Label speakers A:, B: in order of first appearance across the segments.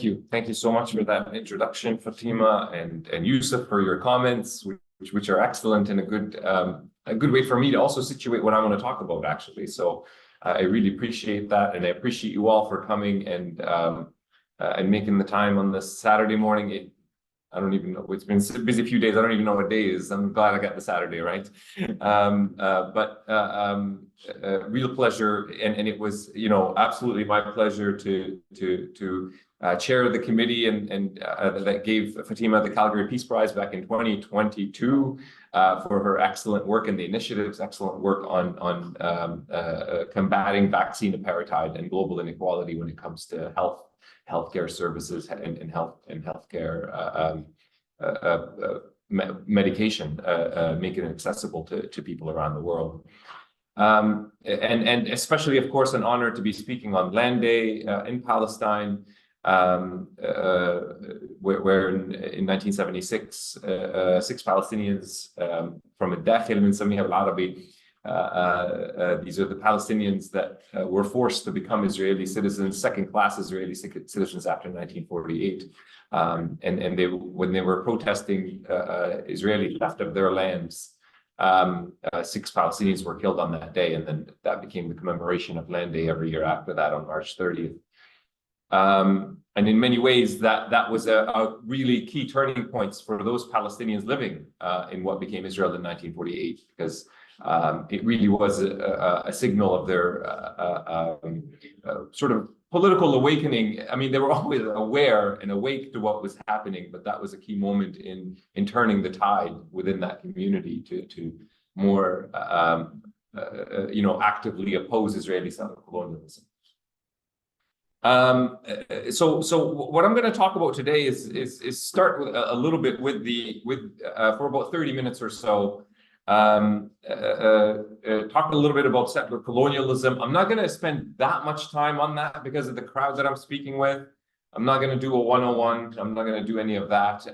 A: you. Thank you so much for that introduction, Fatima, and Yusuf, for your comments, which are excellent and a good way for me to also situate what I want to talk about, actually. So I really appreciate that, and I appreciate you all for coming and making the time on this Saturday morning. I don't even know. It's been a busy few days. I don't even know what day it is. I'm glad I got the Saturday, right? Real pleasure, and it was, absolutely my pleasure to chair the committee and that gave Fatima the Calgary Peace Prize back in 2022 for her excellent work and the initiatives, excellent work on combating vaccine apartheid and global inequality when it comes to healthcare services and healthcare medication, making it accessible to people around the world. And especially, of course, an honor to be speaking on Land Day in Palestine, where in 1976, 6 Palestinians from الداخل بنسميها بالعربي. These are the Palestinians that were forced to become Israeli citizens, second-class Israeli citizens after 1948. And when they were protesting Israeli theft of their lands, 6 Palestinians were killed on that day, and then that became the commemoration of Land Day every year after that on March 30th. And in many ways, that was a really key turning points for those Palestinians living in what became Israel in 1948, because it really was a signal of their sort of political awakening. I mean, they were always aware and awake to what was happening, but that was a key moment in turning the tide within that community to more, actively oppose Israeli settler colonialism. So what I'm going to talk about today is start with a little bit with for about 30 minutes or so. Talk a little bit about settler colonialism. I'm not going to spend that much time on that because of the crowd that I'm speaking with. I'm not going to do a 101. I'm not going to do any of that.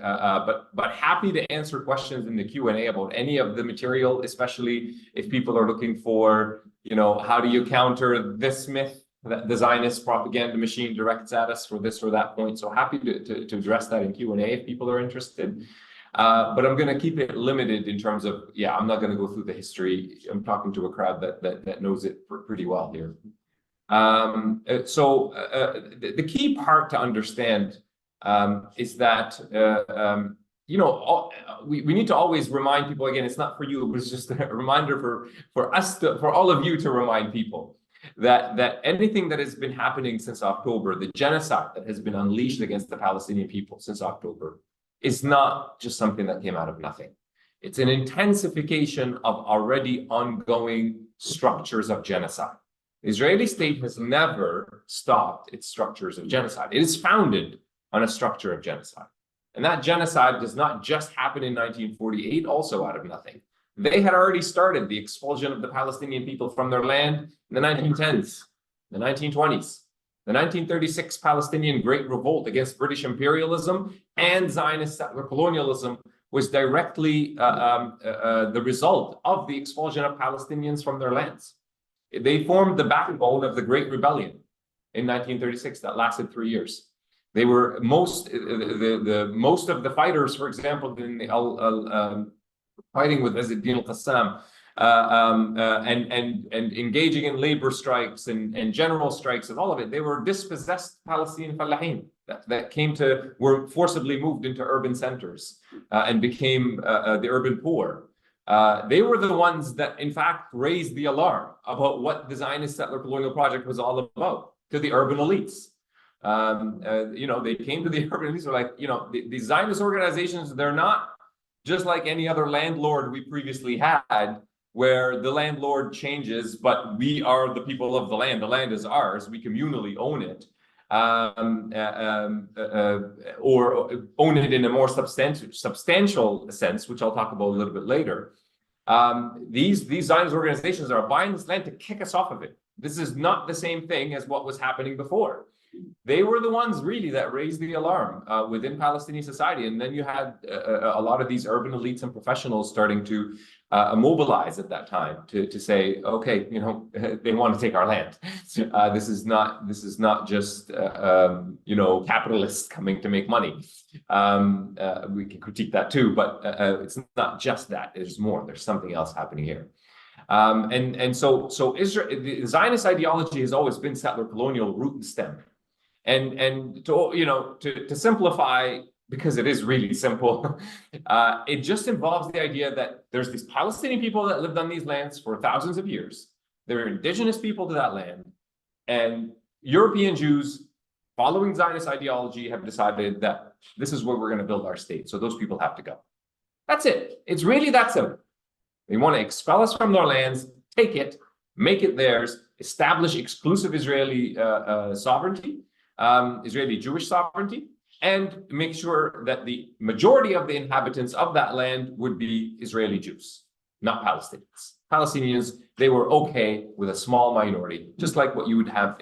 A: But happy to answer questions in the Q&A about any of the material, especially if people are looking for, how do you counter this myth that the Zionist propaganda machine directs at us for this or that point. So happy to address that in Q&A if people are interested. But I'm going to keep it limited in terms of, I'm not going to go through the history. I'm talking to a crowd that knows it pretty well here. The key part to understand is that, we need to always remind people, again, it's not for you, but it's just a reminder for us, for all of you to remind people that anything that has been happening since October, the genocide that has been unleashed against the Palestinian people since October, is not just something that came out of nothing. It's an intensification of already ongoing structures of genocide. The Israeli state has never stopped its structures of genocide. It is founded on a structure of genocide. And that genocide does not just happen in 1948, also out of nothing. They had already started the expulsion of the Palestinian people from their land in the 1910s, the 1920s. The 1936 Palestinian Great Revolt against British imperialism and Zionist settler colonialism was directly the result of the expulsion of Palestinians from their lands. They formed the backbone of the Great Rebellion in 1936 that lasted 3 years. They were most of the fighters, for example, in the fighting with Izz ad-Din al-Qassam, and engaging in labor strikes and general strikes and all of it, they were dispossessed Palestinian fallahin that were forcibly moved into urban centers and became the urban poor. They were the ones that, in fact, raised the alarm about what the Zionist settler colonial project was all about to the urban elites. They came to the urban elites, were like, the Zionist organizations, they're not just like any other landlord we previously had, where the landlord changes, but we are the people of the land. The land is ours. We communally own it, or own it in a more substantial sense, which I'll talk about a little bit later. These Zionist organizations are buying this land to kick us off of it. This is not the same thing as what was happening before. They were the ones really that raised the alarm within Palestinian society. And then you had a lot of these urban elites and professionals starting to mobilize at that time to say, okay, you know, they want to take our land. This is not just you know, capitalists coming to make money. We can critique that too, but it's not just that. There's more. There's something else happening here. So Israel, the Zionist ideology has always been settler colonial root and stem. And to, you know, to simplify, because it is really simple, it just involves the idea that there's these Palestinian people that lived on these lands for thousands of years. They're indigenous people to that land. And European Jews, following Zionist ideology, have decided that this is where we're going to build our state. So those people have to go. That's it. It's really that simple. They want to expel us from their lands, take it, make it theirs, establish exclusive Israeli sovereignty, Israeli Jewish sovereignty, and make sure that the majority of the inhabitants of that land would be Israeli Jews, not Palestinians. Palestinians, they were okay with a small minority, just like what you would have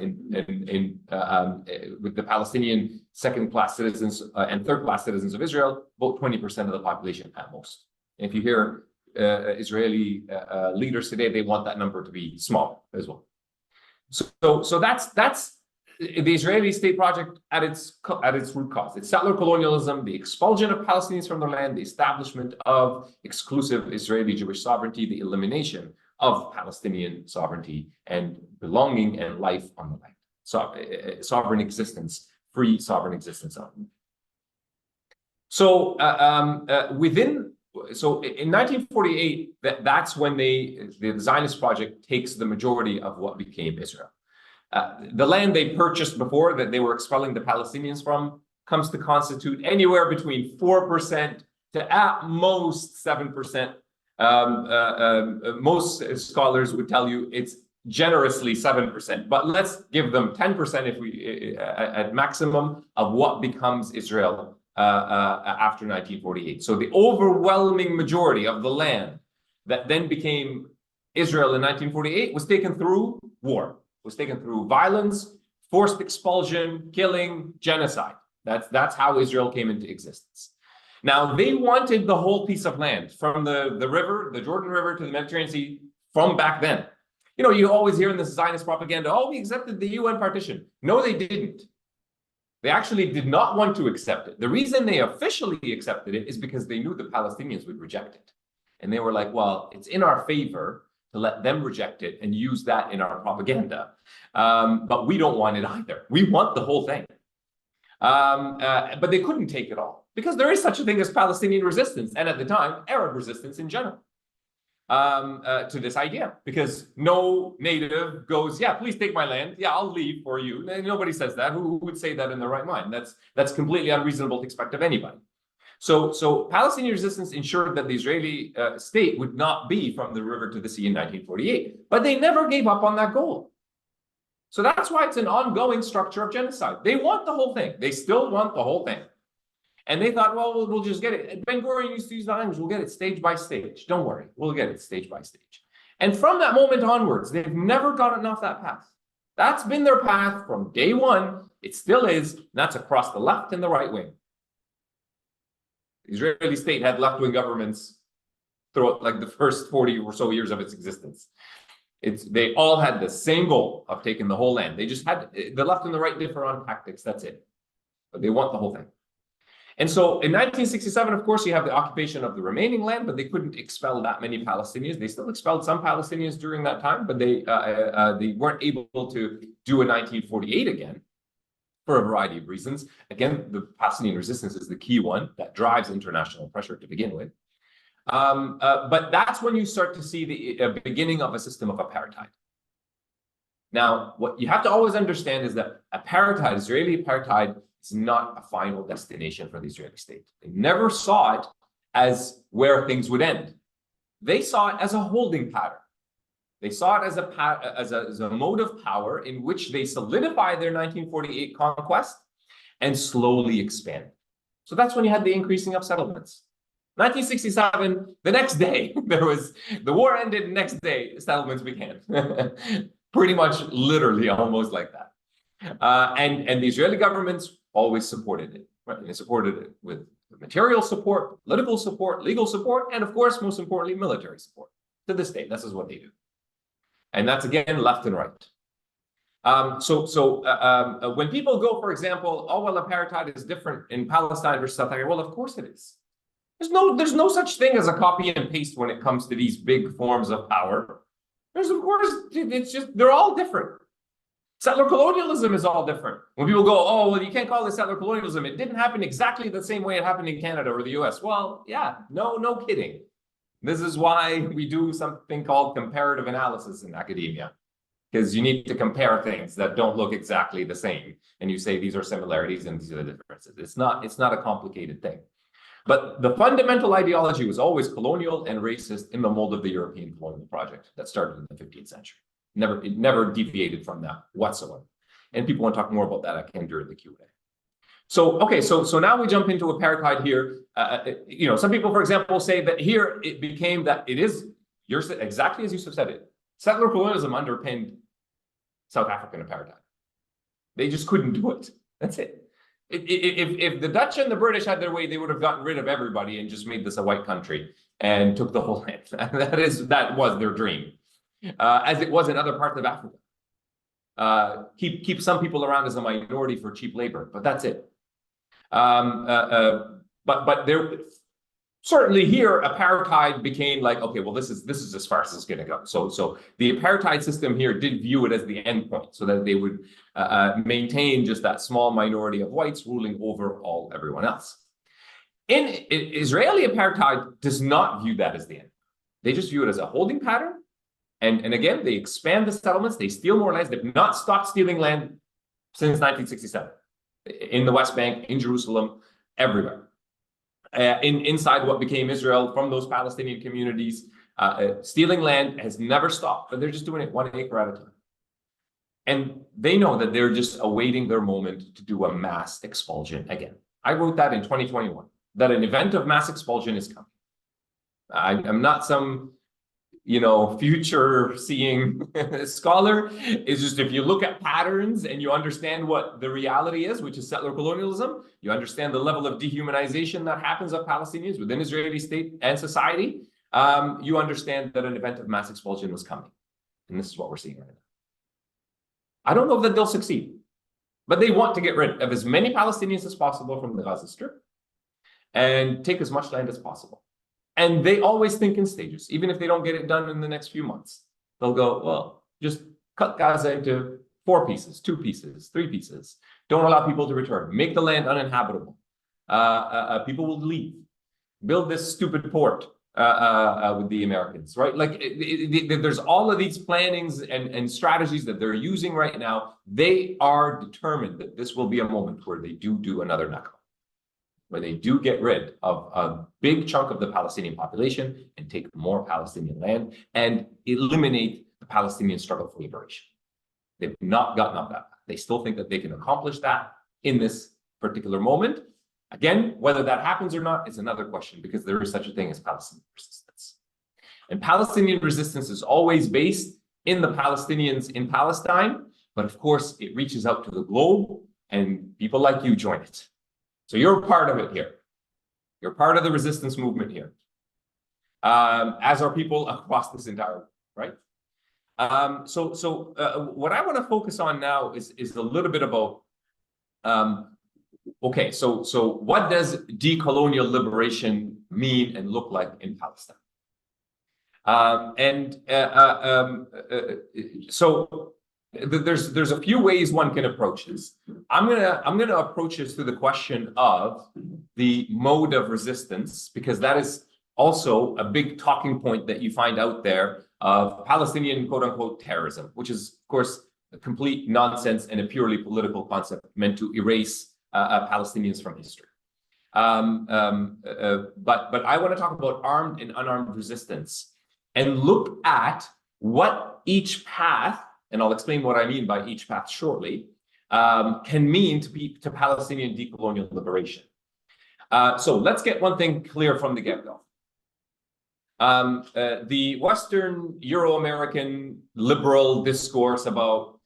A: with the Palestinian second-class citizens and third-class citizens of Israel, about 20% of the population at most. And if you hear Israeli leaders today, they want that number to be small as well. So that's the Israeli state project at its root cause. It's settler colonialism, the expulsion of Palestinians from their land, the establishment of exclusive Israeli Jewish sovereignty, the elimination of Palestinian sovereignty and belonging and life on the land. So, sovereign existence, free sovereign existence on it. So in 1948, that's when the Zionist project takes the majority of what became Israel. The land they purchased before, that they were expelling the Palestinians from, comes to constitute anywhere between 4% to at most 7%. Most scholars would tell you it's generously 7%, but let's give them 10% if we at maximum of what becomes Israel after 1948. So the overwhelming majority of the land that then became Israel in 1948 was taken through war, was taken through violence, forced expulsion, killing, genocide. That's how Israel came into existence. Now, they wanted the whole piece of land from the river, the Jordan River, to the Mediterranean Sea from back then. You know, you always hear in this Zionist propaganda, oh, we accepted the UN partition. No, they didn't. They actually did not want to accept it. The reason they officially accepted it is because they knew the Palestinians would reject it. And they were like, well, it's in our favor to let them reject it and use that in our propaganda. But we don't want it either. We want the whole thing. But they couldn't take it all because there is such a thing as Palestinian resistance, and at the time, Arab resistance in general to this idea. Because no native goes, yeah, please take my land. Yeah, I'll leave for you. And nobody says that. Who would say that in their right mind? That's completely unreasonable to expect of anybody. So Palestinian resistance ensured that the Israeli state would not be from the river to the sea in 1948. But they never gave up on that goal. So that's why it's an ongoing structure of genocide. They want the whole thing. They still want the whole thing. And they thought, well, we'll just get it. Ben Gurion used to use the language, we'll get it stage by stage. Don't worry, we'll get it stage by stage. And from that moment onwards, they've never gotten off that path. That's been their path from day one. It still is. And that's across the left and the right wing. The Israeli state had left-wing governments throughout like the first 40 or so years of its existence. They all had the same goal of taking the whole land. They just had the left and the right differ on tactics. That's it. But they want the whole thing. And so in 1967, of course, you have the occupation of the remaining land, but they couldn't expel that many Palestinians. They still expelled some Palestinians during that time, but they weren't able to do a 1948 again for a variety of reasons. Again, the Palestinian resistance is the key one that drives international pressure to begin with. But that's when you start to see the beginning of a system of apartheid. Now, what you have to always understand is that apartheid, Israeli apartheid, is not a final destination for the Israeli state. They never saw it as where things would end. They saw it as a holding pattern. They saw it as a mode of power in which they solidified their 1948 conquest and slowly expand. So that's when you had the increasing of settlements. 1967, the next day, the war ended, the next day, settlements began. Pretty much literally almost like that. And the Israeli governments always supported it, right? And they supported it with material support, political support, legal support, and of course, most importantly, military support. To this day, this is what they do. And that's, again, left and right. When people go, for example, oh, well, apartheid is different in Palestine versus South Africa, well, of course it is. There's no such thing as a copy and paste when it comes to these big forms of power. There's, of course, it's just, they're all different. Settler colonialism is all different. When people go, oh, well, you can't call this settler colonialism. It didn't happen exactly the same way it happened in Canada or the US. Well, yeah, no kidding. This is why we do something called comparative analysis in academia, because you need to compare things that don't look exactly the same. And you say these are similarities and these are the differences. It's not a complicated thing. But the fundamental ideology was always colonial and racist in the mold of the European colonial project that started in the 15th century. It never deviated from that whatsoever. And people want to talk more about that, I can during the Q&A. So, okay, so now we jump into apartheid here. Some people, for example, say that here it became that it is, exactly as you have said it, settler colonialism underpinned South African apartheid. They just couldn't do it. That's it. If the Dutch and the British had their way, they would have gotten rid of everybody and just made this a white country and took the whole land. That was their dream, as it was in other parts of Africa. Keep some people around as a minority for cheap labor, but that's it. But there certainly here apartheid became like, okay, well, this is as far as it's going to go. So the apartheid system here did view it as the end point, so that they would maintain just that small minority of whites ruling over everyone else. In Israeli apartheid does not view that as the end. They just view it as a holding pattern. And again, they expand the settlements, they steal more lands. They've not stopped stealing land since 1967 in the West Bank, in Jerusalem, everywhere. Inside what became Israel from those Palestinian communities, stealing land has never stopped, but they're just doing it 1 acre at a time. And they know that they're just awaiting their moment to do a mass expulsion again. I wrote that in 2021, that an event of mass expulsion is coming. I'm not some future seeing scholar. It's just, if you look at patterns and you understand what the reality is, which is settler colonialism, you understand the level of dehumanization that happens of Palestinians within Israeli state and society, you understand that an event of mass expulsion was coming. And this is what we're seeing right now. I don't know that they'll succeed, but they want to get rid of as many Palestinians as possible from the Gaza Strip and take as much land as possible. And they always think in stages, even if they don't get it done in the next few months. They'll go, well, just cut Gaza into 4 pieces, 2 pieces, 3 pieces. Don't allow people to return. Make the land uninhabitable. People will leave. Build this stupid port with the Americans, right? Like there's all of these plannings and strategies that they're using right now. They are determined that this will be a moment where they do another Nakba, where they do get rid of a big chunk of the Palestinian population and take more Palestinian land and eliminate the Palestinian struggle for liberation. They've not gotten up that path. They still think that they can accomplish that in this particular moment. Again, whether that happens or not is another question, because there is such a thing as Palestinian resistance. And Palestinian resistance is always based in the Palestinians in Palestine, but of course it reaches out to the globe and people like you join it. So you're part of it here. You're part of the resistance movement here, as are people across this entire world, right? What I want to focus on now is a little bit about, okay, so what does decolonial liberation mean and look like in Palestine? There's a few ways one can approach this. I'm gonna approach this through the question of the mode of resistance, because that is also a big talking point that you find out there of Palestinian quote unquote terrorism, which is of course a complete nonsense and a purely political concept meant to erase Palestinians from history. But I want to talk about armed and unarmed resistance and look at what each path, and I'll explain what I mean by each path shortly, can mean to Palestinian decolonial liberation. So let's get one thing clear from the get-go. The Western Euro-American liberal discourse about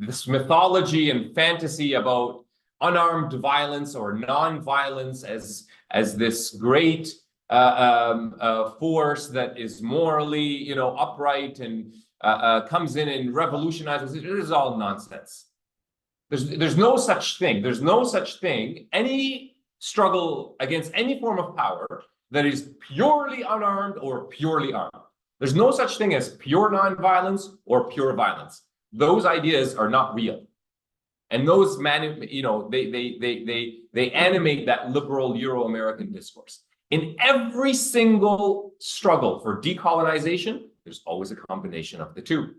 A: this mythology and fantasy about unarmed violence or non-violence as this great force that is morally, upright and comes in and revolutionizes it. It is all nonsense. There's no such thing. There's no such thing. Any struggle against any form of power that is purely unarmed or purely armed. There's no such thing as pure nonviolence or pure violence. Those ideas are not real. And those they animate that liberal Euro-American discourse. In every single struggle for decolonization, there's always a combination of the two.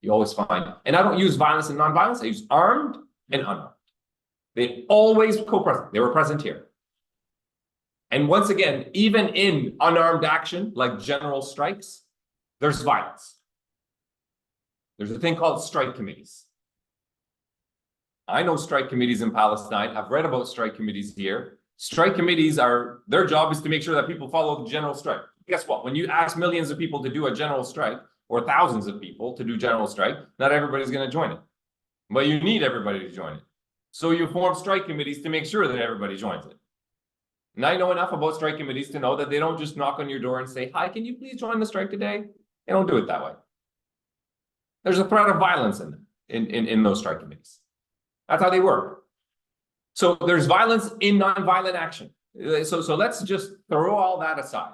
A: You always find, and I don't use violence and nonviolence, I use armed and unarmed. They always co-present. They were present here. And once again, even in unarmed action, like general strikes, there's violence. There's a thing called strike committees. I know strike committees in Palestine. I've read about strike committees here. Strike committees their job is to make sure that people follow the general strike. Guess what? When you ask millions of people to do a general strike, or thousands of people to do general strike, not everybody's going to join it. But you need everybody to join it. So you form strike committees to make sure that everybody joins it. And I know enough about strike committees to know that they don't just knock on your door and say, "Hi, can you please join the strike today?" They don't do it that way. There's a threat of violence in them, in those strike committees. That's how they work. So there's violence in nonviolent action. So let's just throw all that aside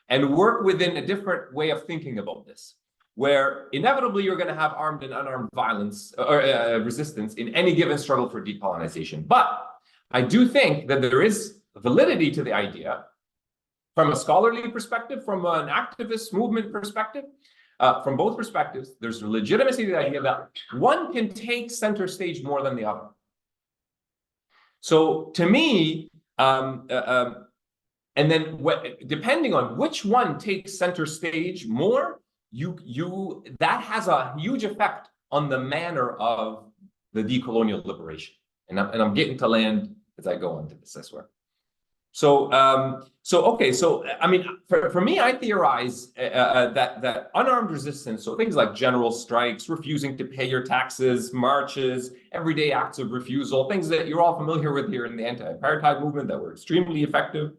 A: and work within a different way of thinking about this, where inevitably you're going to have armed and unarmed violence or resistance in any given struggle for decolonization. But I do think that there is validity to the idea from a scholarly perspective, from an activist movement perspective, from both perspectives. There's legitimacy to the idea that one can take center stage more than the other. So to me, and then depending on which one takes center stage more, that has a huge effect on the manner of the decolonial liberation. And I'm getting to land as I go into this, I swear. So I mean, for me, I theorize that unarmed resistance, so things like general strikes, refusing to pay your taxes, marches, everyday acts of refusal, things that you're all familiar with here in the anti-apartheid movement that were extremely effective.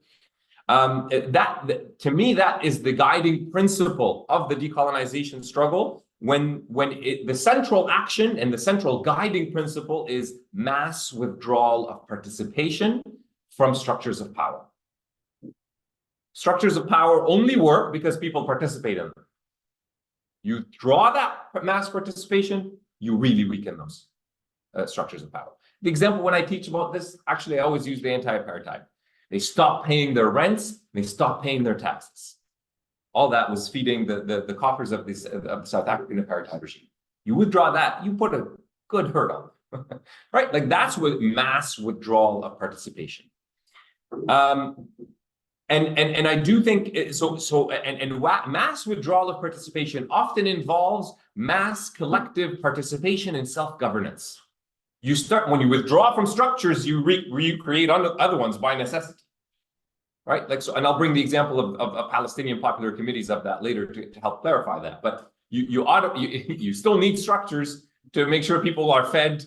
A: To me, that is the guiding principle of the decolonization struggle, when the central action and the central guiding principle is mass withdrawal of participation from structures of power. Structures of power only work because people participate in them. You draw that mass participation, you really weaken those structures of power. The example when I teach about this, actually, I always use the anti-apartheid. They stopped paying their rents, they stopped paying their taxes. All that was feeding the coffers of the South African apartheid regime. You withdraw that, you put a good hurt on them, right? Like that's what mass withdrawal of participation. And I do think mass withdrawal of participation often involves mass collective participation in self-governance. When you withdraw from structures, you recreate other ones by necessity, right? Like so, and I'll bring the example of Palestinian popular committees of that later to help clarify that. But you still need structures to make sure people are fed,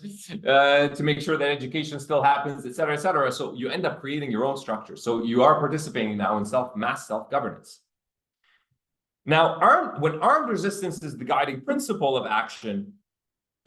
A: to make sure that education still happens, et cetera, et cetera. So you end up creating your own structure. So you are participating now in mass self-governance. Now, when armed resistance is the guiding principle of action,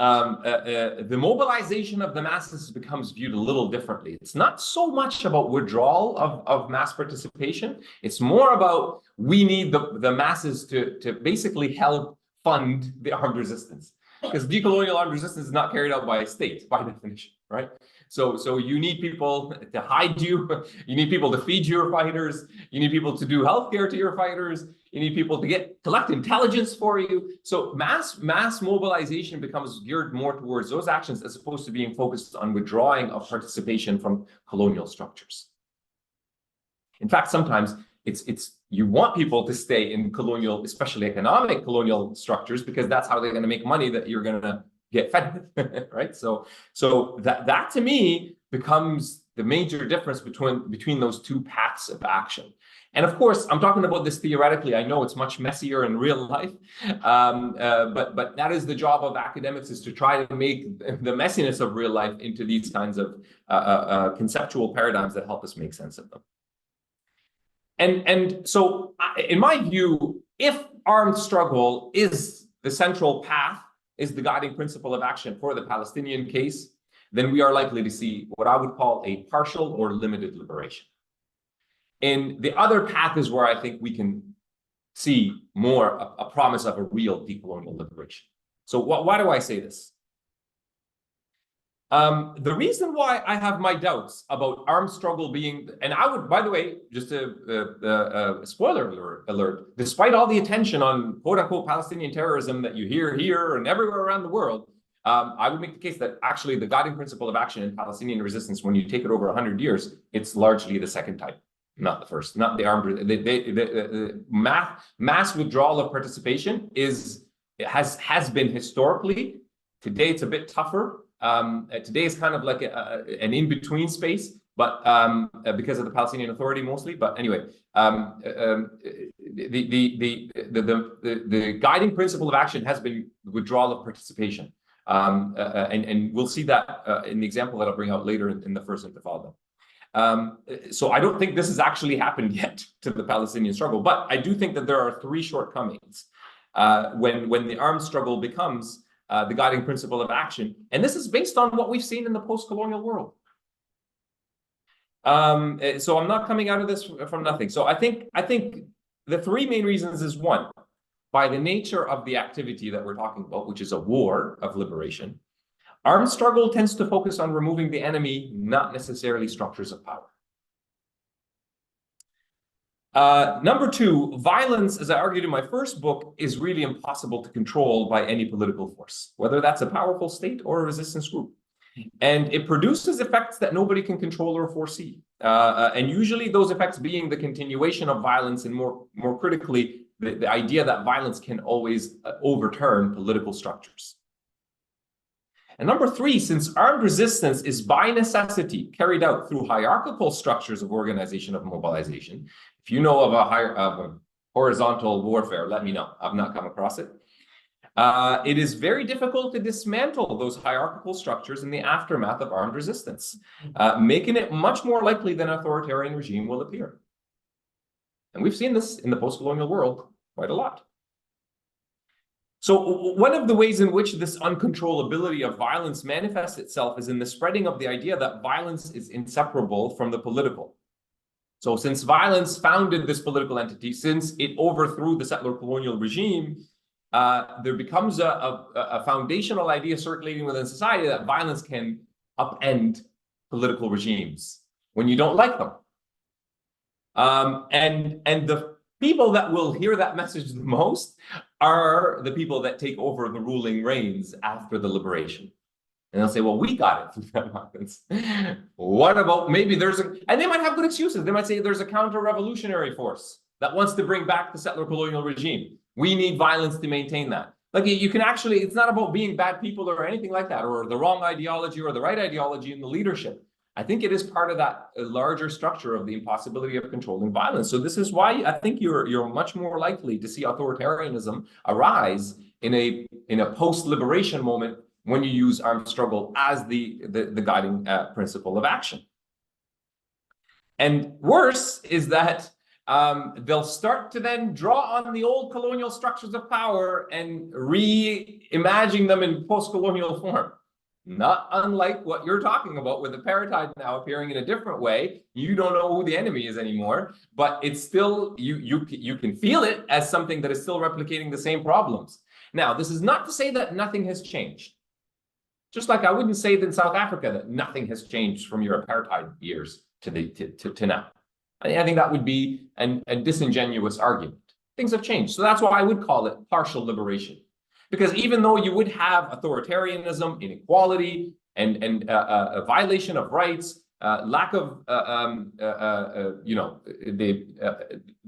A: the mobilization of the masses becomes viewed a little differently. It's not so much about withdrawal of mass participation. It's more about we need the masses to basically help fund the armed resistance. Because decolonial armed resistance is not carried out by a state, by definition, right? So you need people to hide you, you need people to feed your fighters, you need people to do healthcare to your fighters, you need people to collect intelligence for you. So mass mobilization becomes geared more towards those actions as opposed to being focused on withdrawing of participation from colonial structures. In fact, sometimes you want people to stay in colonial, especially economic colonial structures, because that's how they're going to make money that you're going to get fed with, right? So that to me becomes the major difference between those two paths of action. And of course, I'm talking about this theoretically. I know it's much messier in real life, but that is the job of academics, is to try to make the messiness of real life into these kinds of conceptual paradigms that help us make sense of them. And so, in my view, if armed struggle is the central path, is the guiding principle of action for the Palestinian case, then we are likely to see what I would call a partial or limited liberation. And the other path is where I think we can see more a promise of a real decolonial liberation. So why do I say this? The reason why I have my doubts about armed struggle being, and I would, by the way, just a spoiler alert, despite all the attention on quote unquote Palestinian terrorism that you hear here and everywhere around the world, I would make the case that actually the guiding principle of action in Palestinian resistance, when you take it over 100 years, it's largely the second type, not the first, not the armed. The mass withdrawal of participation has been historically. Today it's a bit tougher. Today is kind of like an in-between space, but because of the Palestinian Authority mostly. But anyway, the guiding principle of action has been withdrawal of participation. And we'll see that in the example that I'll bring out later in the first Intifada. So I don't think this has actually happened yet to the Palestinian struggle, but I do think that there are three shortcomings when the armed struggle becomes the guiding principle of action. And this is based on what we've seen in the post-colonial world. So I'm not coming out of this from nothing. So I think the three main reasons is one, by the nature of the activity that we're talking about, which is a war of liberation, armed struggle tends to focus on removing the enemy, not necessarily structures of power. Number two, violence, as I argued in my first book, is really impossible to control by any political force, whether that's a powerful state or a resistance group. And it produces effects that nobody can control or foresee. And usually those effects being the continuation of violence, and more critically, the idea that violence can always overturn political structures. And number three, since armed resistance is by necessity carried out through hierarchical structures of organization of mobilization, if you know of a horizontal warfare, let me know. I've not come across it. It is very difficult to dismantle those hierarchical structures in the aftermath of armed resistance, making it much more likely that an authoritarian regime will appear. And we've seen this in the post-colonial world quite a lot. So one of the ways in which this uncontrollability of violence manifests itself is in the spreading of the idea that violence is inseparable from the political. So since violence founded this political entity, since it overthrew the settler colonial regime, there becomes a foundational idea circulating within society that violence can upend political regimes when you don't like them. And the people that will hear that message the most are the people that take over the ruling reins after the liberation. And they'll say, well, we got it through that violence. What about maybe and they might have good excuses. They might say there's a counter-revolutionary force that wants to bring back the settler colonial regime. We need violence to maintain that. Like you can actually, it's not about being bad people or anything like that, or the wrong ideology or the right ideology in the leadership. I think it is part of that larger structure of the impossibility of controlling violence. So this is why I think you're much more likely to see authoritarianism arise in a post-liberation moment when you use armed struggle as the guiding principle of action. And worse is that they'll start to then draw on the old colonial structures of power and reimagine them in post-colonial form. Not unlike what you're talking about with apartheid now appearing in a different way. You don't know who the enemy is anymore, but it's still, you can feel it as something that is still replicating the same problems. Now, this is not to say that nothing has changed. Just like I wouldn't say that in South Africa that nothing has changed from your apartheid years to now. I think that would be a disingenuous argument. Things have changed. So that's why I would call it partial liberation. Because even though you would have authoritarianism, inequality, and a violation of rights, lack of the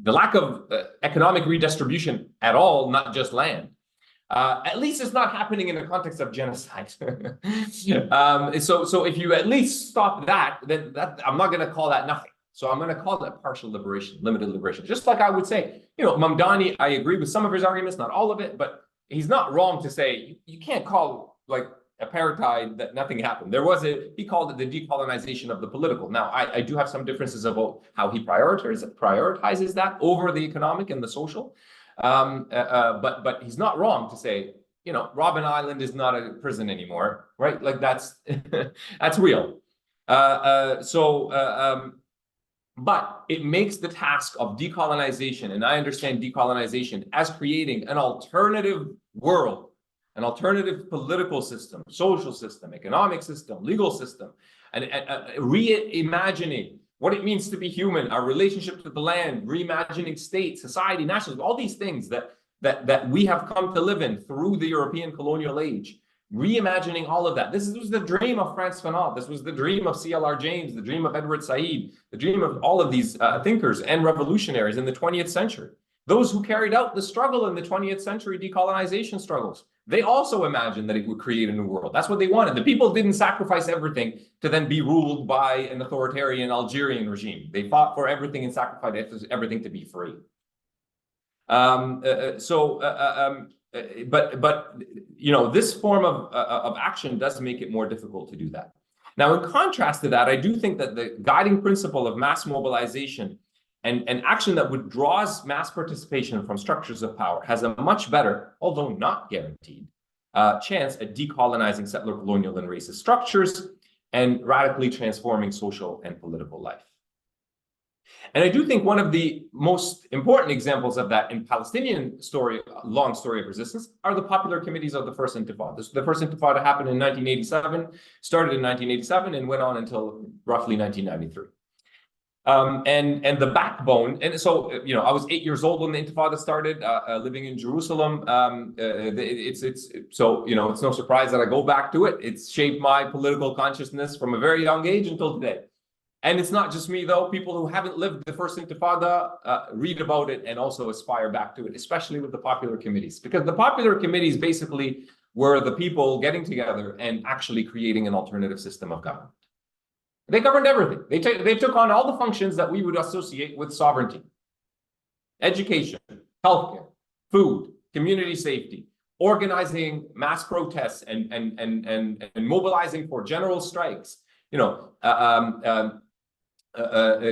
A: lack of economic redistribution at all, not just land, At least it's not happening in the context of genocide. So if you at least stop that, then I'm not going to call that nothing. So I'm going to call that partial liberation, limited liberation. Just like I would say, Mamdani, I agree with some of his arguments, not all of it, but he's not wrong to say you can't call like apartheid that nothing happened. He called it the decolonization of the political. Now, I do have some differences about how he prioritizes that over the economic and the social. But he's not wrong to say, Robben Island is not a prison anymore, right? Like that's real. But it makes the task of decolonization, and I understand decolonization as creating an alternative world, an alternative political system, social system, economic system, legal system, and reimagining what it means to be human, our relationship to the land, reimagining state, society, nationalism, all these things that we have come to live in through the European colonial age. Reimagining all of that. This was the dream of Frantz Fanon. This was the dream of C.L.R. James, the dream of Edward Said, the dream of all of these thinkers and revolutionaries in the 20th century. Those who carried out the struggle in the 20th century decolonization struggles, they also imagined that it would create a new world. That's what they wanted. The people didn't sacrifice everything to then be ruled by an authoritarian Algerian regime. They fought for everything and sacrificed everything to be free. But this form of action does make it more difficult to do that. Now, in contrast to that, I do think that the guiding principle of mass mobilization and action that withdraws mass participation from structures of power has a much better, although not guaranteed, chance at decolonizing settler colonial and racist structures and radically transforming social and political life. And I do think one of the most important examples of that in Palestinian long story of resistance are the popular committees of the First Intifada. The First Intifada happened in 1987, started in 1987, and went on until roughly 1993. And the backbone, and so, I was 8 years old when the Intifada started, living in Jerusalem. It's no surprise that I go back to it. It's shaped my political consciousness from a very young age until today. And it's not just me, though. People who haven't lived the First Intifada read about it and also aspire back to it, especially with the popular committees. Because the popular committees basically were the people getting together and actually creating an alternative system of government. They governed everything. They took on all the functions that we would associate with sovereignty: education, healthcare, food, community safety, organizing mass protests and mobilizing for general strikes.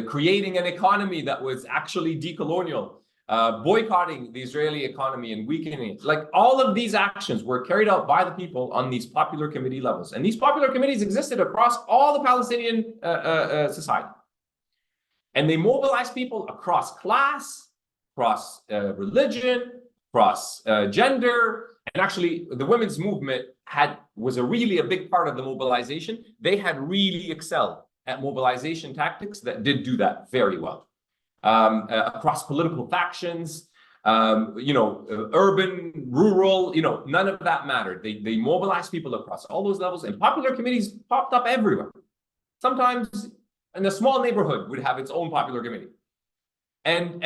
A: Creating an economy that was actually decolonial, boycotting the Israeli economy and weakening it. Like, all of these actions were carried out by the people on these popular committee levels. And these popular committees existed across all the Palestinian society. And they mobilized people across class, across religion, across gender. And actually, the women's movement was really a big part of the mobilization. They had really excelled at mobilization tactics that did do that very well. Across political factions, urban, rural, none of that mattered. They mobilized people across all those levels, and popular committees popped up everywhere. Sometimes in a small neighborhood would have its own popular committee. And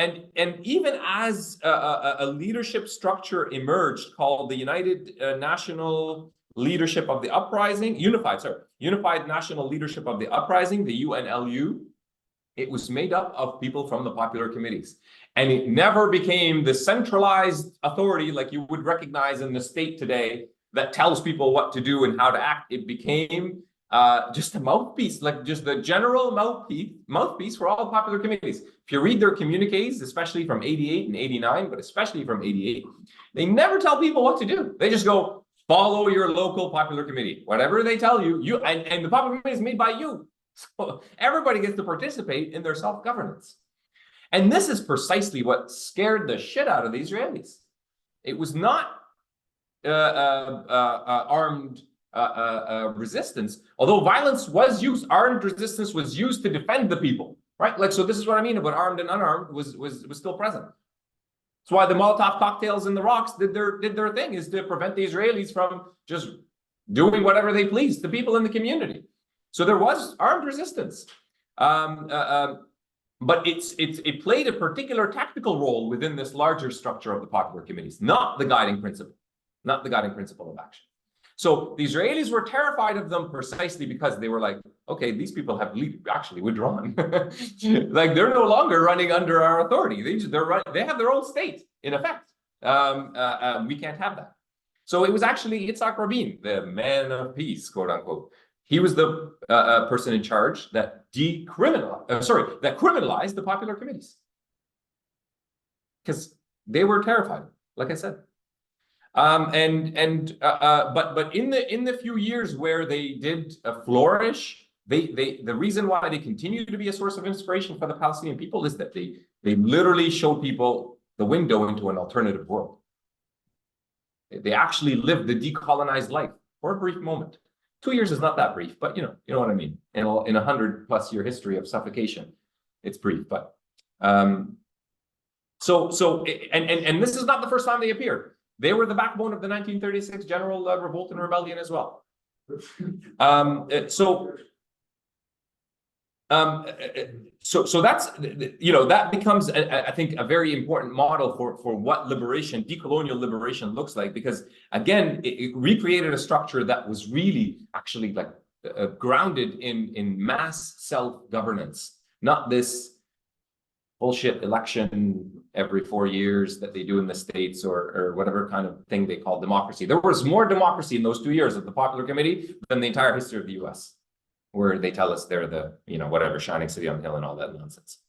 A: even as a leadership structure emerged called the United National Leadership of the Uprising, Unified National Leadership of the Uprising, the UNLU, it was made up of people from the popular committees. And it never became the centralized authority like you would recognize in the state today that tells people what to do and how to act. It became just a mouthpiece, like just the general mouthpiece for all popular committees. If you read their communiques, especially from 88 and 89, but especially from 88, they never tell people what to do. They just go, follow your local popular committee. Whatever they tell you, and the popular committee is made by you. So everybody gets to participate in their self-governance. And this is precisely what scared the shit out of the Israelis. It was not armed resistance, although violence was used. Armed resistance was used to defend the people, right? Like, so this is what I mean about armed and unarmed was still present. That's why the Molotov cocktails and the rocks did their thing, is to prevent the Israelis from just doing whatever they pleased to people in the community. So there was armed resistance, but it played a particular tactical role within this larger structure of the popular committees, not the guiding principle. not the guiding principle of action. So the Israelis were terrified of them precisely because they were like, okay, these people have actually withdrawn. Like they're no longer running under our authority. They have their own state, in effect. We can't have that. So it was actually Yitzhak Rabin, the man of peace, quote unquote. He was the person in charge that criminalized the popular committees. Because they were terrified, like I said. But in the few years where they did flourish, the reason why they continue to be a source of inspiration for the Palestinian people is that they literally showed people the window into an alternative world. They actually lived the decolonized life for a brief moment. 2 years is not that brief, but you know what I mean. In a 100+ year history of suffocation, it's brief. But so this is not the first time they appeared. They were the backbone of the 1936 general revolt and rebellion as well. So that's, that becomes, I think, a very important model for what liberation, decolonial liberation looks like, because again, it recreated a structure that was really actually like grounded in mass self-governance, not this bullshit election every 4 years that they do in the States or whatever kind of thing they call democracy. There was more democracy in those 2 years of the Popular Committee than the entire history of the US, where they tell us they're the, whatever, shining city on the hill and all that nonsense.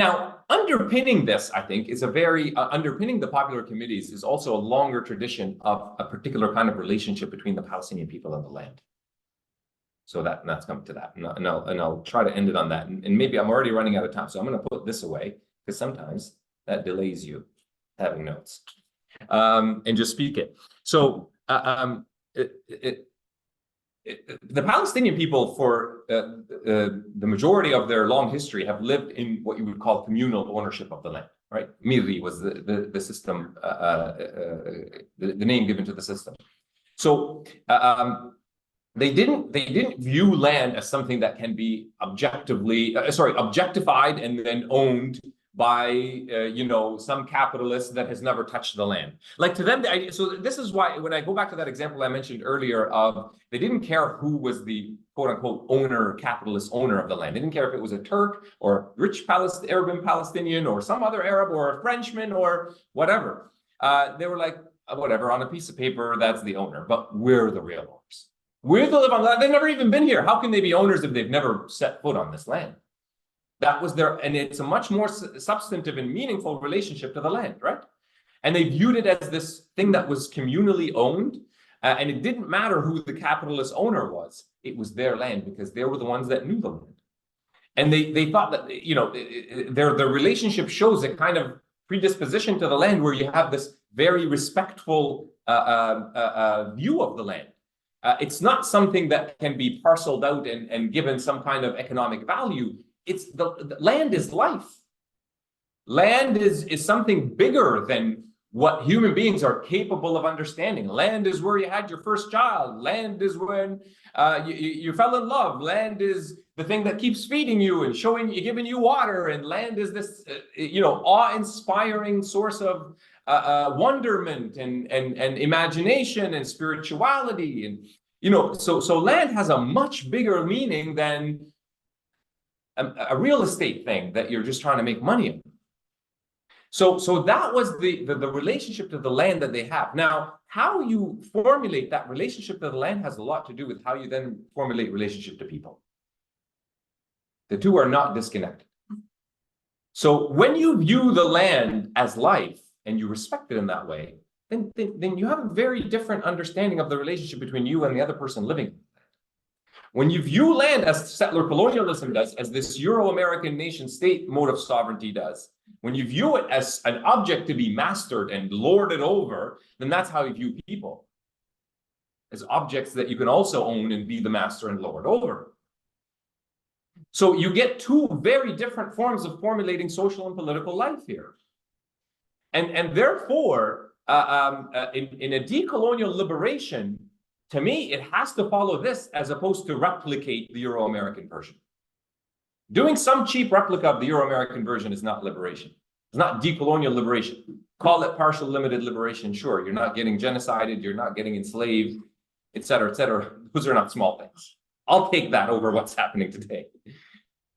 A: Now, underpinning this, I think, is underpinning the popular committees is also a longer tradition of a particular kind of relationship between the Palestinian people and the land. So that's coming to that, and I'll try to end it on that. And maybe I'm already running out of time, so I'm going to put this away because sometimes that delays you having notes, and just speak it. So the Palestinian people, for the majority of their long history, have lived in what you would call communal ownership of the land. Right? Miri was the system, the name given to the system. So. They didn't view land as something that can be objectified and then owned by some capitalist that has never touched the land. Like to them, so this is why when I go back to that example I mentioned earlier of they didn't care who was the quote unquote capitalist owner of the land. They didn't care if it was a Turk or a rich Arab Palestinian or some other Arab or a Frenchman or whatever. They were like, whatever, on a piece of paper, that's the owner, but we're the real owners. We're the live on land. They've never even been here. How can they be owners if they've never set foot on this land? That was and it's a much more substantive and meaningful relationship to the land, right? And they viewed it as this thing that was communally owned, and it didn't matter who the capitalist owner was. It was their land because they were the ones that knew the land. And they thought that, their relationship shows a kind of predisposition to the land where you have this very respectful view of the land. It's not something that can be parceled out and given some kind of economic value. It's the land is life. Land is something bigger than what human beings are capable of understanding. Land is where you had your first child. Land is when you fell in love. Land is the thing that keeps feeding you and giving you water. And land is this, awe-inspiring source of wonderment and imagination and spirituality. And, so land has a much bigger meaning than a real estate thing that you're just trying to make money on. So that was the relationship to the land that they have. Now, how you formulate that relationship to the land has a lot to do with how you then formulate relationship to people. The two are not disconnected. So when you view the land as life and you respect it in that way, then you have a very different understanding of the relationship between you and the other person living. When you view land as settler colonialism does, as this Euro-American nation state mode of sovereignty does, when you view it as an object to be mastered and lorded over, then that's how you view people, as objects that you can also own and be the master and lord over. So you get two very different forms of formulating social and political life here. And therefore, in a decolonial liberation, to me, it has to follow this as opposed to replicate the Euro-American version. Doing some cheap replica of the Euro-American version is not liberation. It's not decolonial liberation. Call it partial limited liberation. Sure, you're not getting genocided, you're not getting enslaved, et cetera, et cetera. Those are not small things. I'll take that over what's happening today.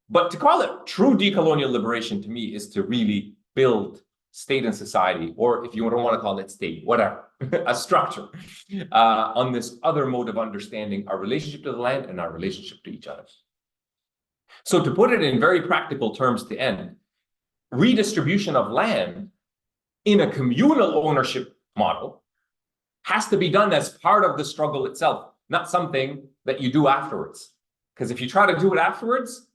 A: But to call it true decolonial liberation to me is to really build state and society, or if you don't want to call it state, whatever, a structure on this other mode of understanding our relationship to the land and our relationship to each other. So to put it in very practical terms to end, redistribution of land in a communal ownership model has to be done as part of the struggle itself, not something that you do afterwards. Because if you try to do it afterwards,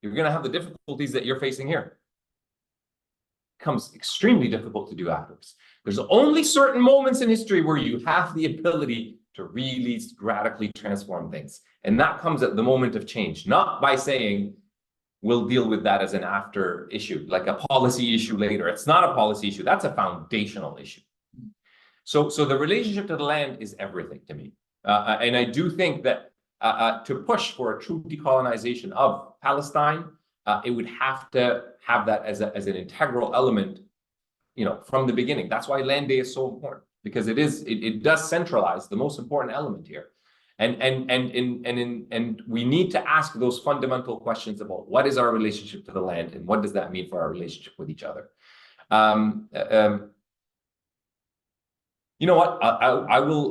A: you're going to have the difficulties that you're facing here. It becomes extremely difficult to do afterwards. There's only certain moments in history where you have the ability to really radically transform things. And that comes at the moment of change, not by saying, we'll deal with that as an after issue, like a policy issue later. It's not a policy issue. That's a foundational issue. So the relationship to the land is everything to me. And I do think that to push for a true decolonization of Palestine, it would have to have that as an integral element, from the beginning. That's why Land Day is so important, because it does centralize the most important element here. And we need to ask those fundamental questions about what is our relationship to the land and what does that mean for our relationship with each other. You know what? I will.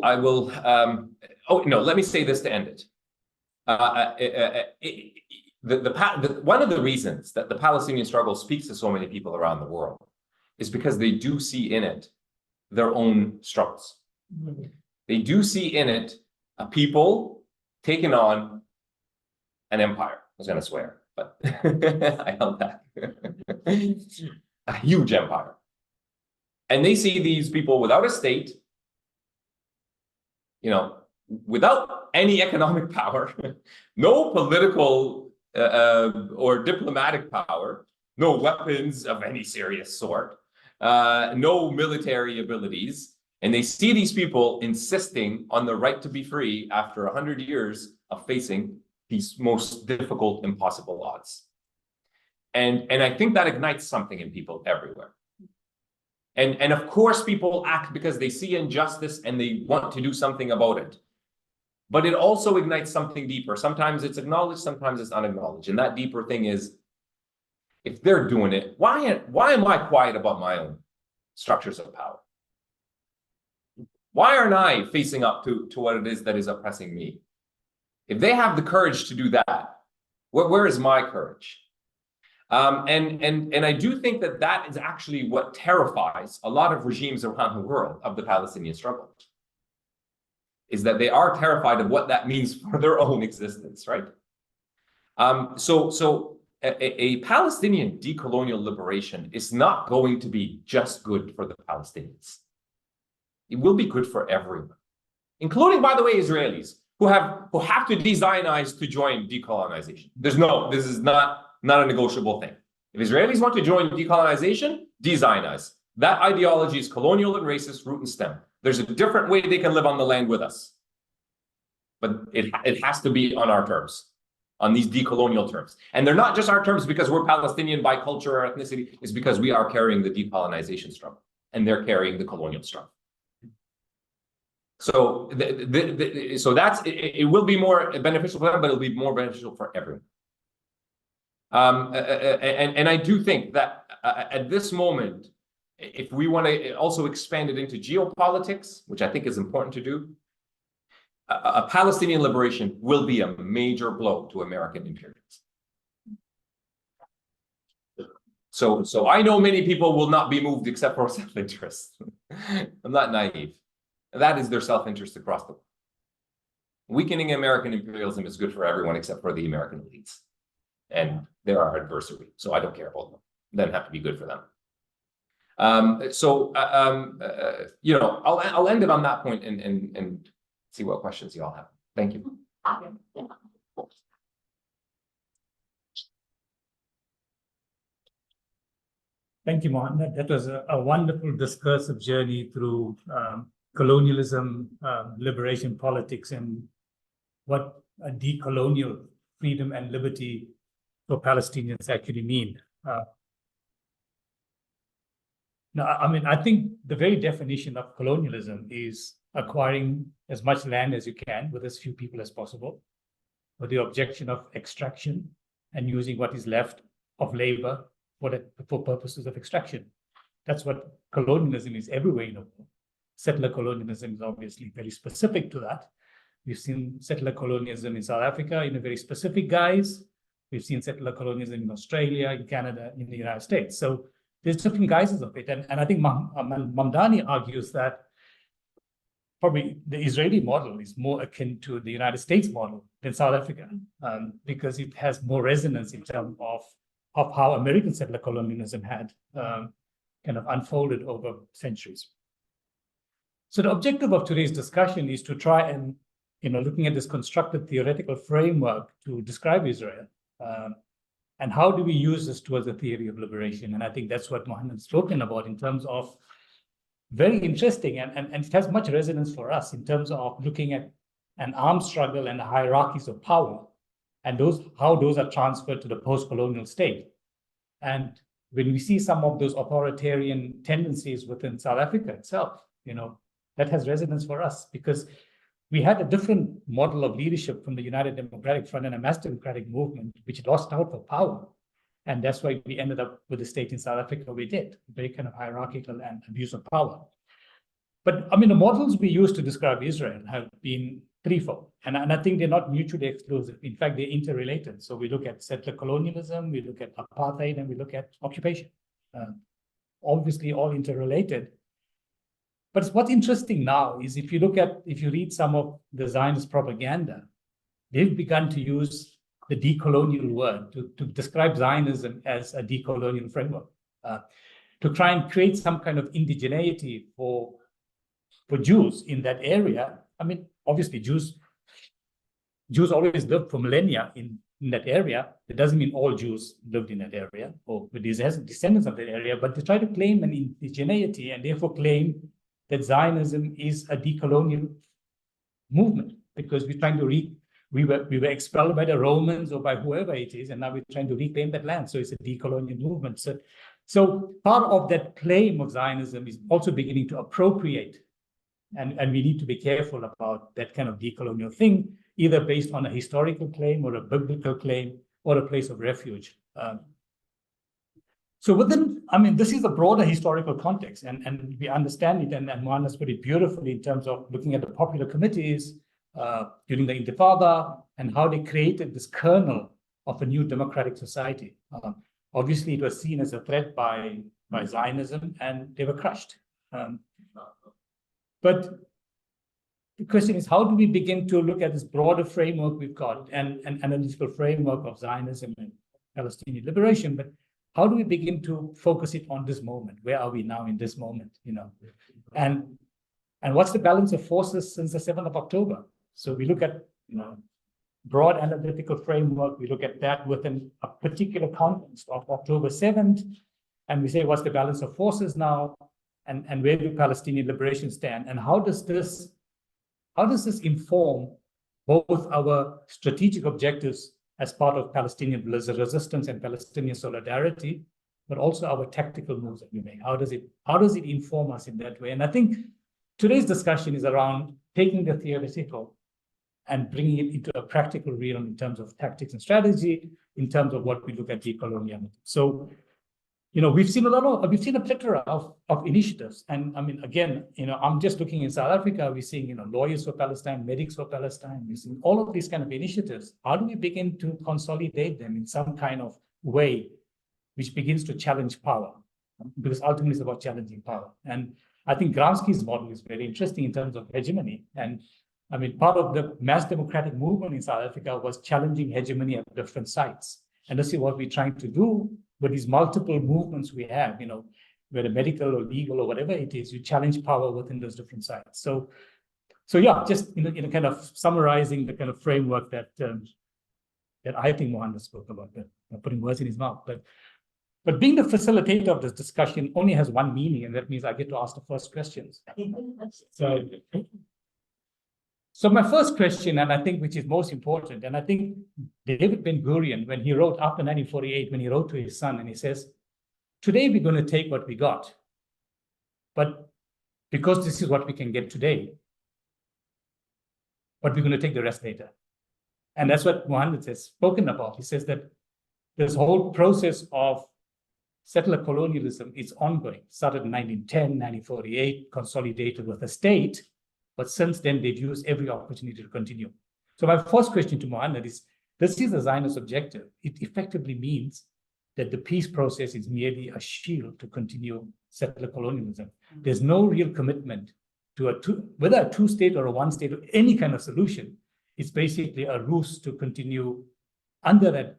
A: Let me say this to end it. One of the reasons that the Palestinian struggle speaks to so many people around the world is because they do see in it their own struggles. They do see in it a people taking on an empire. I was going to swear, but I held back. A huge empire. And they see these people without a state, without any economic power, no political or diplomatic power, no weapons of any serious sort, no military abilities. And they see these people insisting on the right to be free after 100 years of facing these most difficult, impossible odds. And I think that ignites something in people everywhere. And of course, people act because they see injustice and they want to do something about it. But it also ignites something deeper. Sometimes it's acknowledged, sometimes it's unacknowledged. And that deeper thing is, if they're doing it, why am I quiet about my own structures of power? Why aren't I facing up to what it is that is oppressing me? If they have the courage to do that, where is my courage? And I do think that is actually what terrifies a lot of regimes around the world of the Palestinian struggle, is that they are terrified of what that means for their own existence, right? So a Palestinian decolonial liberation is not going to be just good for the Palestinians. It will be good for everyone, including, by the way, Israelis who have to de-Zionize to join decolonization. This is not a negotiable thing. If Israelis want to join decolonization, de-Zionize. That ideology is colonial and racist, root and stem. There's a different way they can live on the land with us. But it has to be on our terms, on these decolonial terms. And they're not just our terms because we're Palestinian by culture or ethnicity, it's because we are carrying the decolonization struggle and they're carrying the colonial struggle. So it will be more beneficial for them, but it'll be more beneficial for everyone. And I do think that at this moment, if we want to also expand it into geopolitics, which I think is important to do, a Palestinian liberation will be a major blow to American imperialism. So I know many people will not be moved except for self-interest. I'm not naive. That is their self-interest across the world. Weakening American imperialism is good for everyone except for the American elites. And they're our adversary, so I don't care about them. It doesn't have to be good for them. I'll end it on that point and see what questions you all have. Thank you.
B: Thank you, Mohammed. That was a wonderful discursive journey through colonialism, liberation politics, and what a decolonial freedom and liberty for Palestinians actually mean. No, I mean, I think the very definition of colonialism is acquiring as much land as you can with as few people as possible, with the objection of extraction and using what is left of labor for purposes of extraction. That's what colonialism is everywhere in the world. Settler colonialism is obviously very specific to that. We've seen settler colonialism in South Africa in a very specific guise. We've seen settler colonialism in Australia, in Canada, in the United States. So there's different guises of it. And I think Mamdani argues that probably the Israeli model is more akin to the United States model than South Africa, because it has more resonance in terms of how American settler colonialism had kind of unfolded over centuries. So the objective of today's discussion is to try and, looking at this constructed theoretical framework to describe Israel, and how do we use this towards a theory of liberation? And I think that's what Mohanad's spoken about in terms of very interesting, and it has much resonance for us in terms of looking at an armed struggle and the hierarchies of power, and how those are transferred to the post-colonial state. And when we see some of those authoritarian tendencies within South Africa itself, that has resonance for us, because we had a different model of leadership from the United Democratic Front and a mass democratic movement, which lost out for power. And that's why we ended up with the state in South Africa we did, very kind of hierarchical and abuse of power. But I mean, the models we use to describe Israel have been threefold. And I think they're not mutually exclusive. In fact, they're interrelated. So we look at settler colonialism, we look at apartheid, and we look at occupation. Obviously, all interrelated. But what's interesting now is if you read some of the Zionist propaganda, they've begun to use the decolonial word to describe Zionism as a decolonial framework, to try and create some kind of indigeneity for Jews in that area. I mean, obviously, Jews always lived for millennia in that area. It doesn't mean all Jews lived in that area or were descendants of that area, but they try to claim an indigeneity and therefore claim that Zionism is a decolonial movement, because we're trying to we were expelled by the Romans or by whoever it is, and now we're trying to reclaim that land. So it's a decolonial movement. So part of that claim of Zionism is also beginning to appropriate, and we need to be careful about that kind of decolonial thing, either based on a historical claim or a biblical claim or a place of refuge. So this is a broader historical context, and we understand it, and Mohanad's put it beautifully in terms of looking at the popular committees during the Intifada and how they created this kernel of a new democratic society. Obviously, it was seen as a threat by Zionism, and they were crushed. But the question is, how do we begin to look at this broader framework we've got, and an analytical framework of Zionism and Palestinian liberation? But how do we begin to focus it on this moment? Where are we now in this moment? And what's the balance of forces since the 7th of October? So we look at broad analytical framework. We look at that within a particular context of October 7th, and we say, what's the balance of forces now? And where do Palestinian liberation stand? And how does this inform both our strategic objectives as part of Palestinian resistance and Palestinian solidarity, but also our tactical moves that we make? How does it inform us in that way? And I think today's discussion is around taking the theoretical and bringing it into a practical realm in terms of tactics and strategy, in terms of what we look at decolonialism. So, we've seen a plethora of initiatives. And I mean, again, I'm just looking in South Africa, we're seeing, lawyers for Palestine, medics for Palestine, we're seeing all of these kind of initiatives. How do we begin to consolidate them in some kind of way which begins to challenge power? Because ultimately it's about challenging power. And I think Gramsci's model is very interesting in terms of hegemony. And I mean, part of the mass democratic movement in South Africa was challenging hegemony at different sites. And this is what we're trying to do with these multiple movements we have, whether medical or legal or whatever it is, you challenge power within those different sites. So yeah, just in kind of summarizing the kind of framework that I think Mohanad spoke about, putting words in his mouth. But being the facilitator of this discussion only has one meaning, and that means I get to ask the first questions. So my first question, and I think which is most important, and I think David Ben-Gurion, when he wrote after 1948, when he wrote to his son, and he says, today we're going to take what we got, But because this is what we can get today, but we're going to take the rest later. And that's what Mohammed has spoken about. He says that this whole process of settler colonialism is ongoing. Started in 1910, 1948, consolidated with the state. But since then, they've used every opportunity to continue. So my first question to Mohammed is, this is the Zionist objective. It effectively means that the peace process is merely a shield to continue settler colonialism. There's no real commitment to whether a two-state or a one-state or any kind of solution. It's basically a ruse to continue under that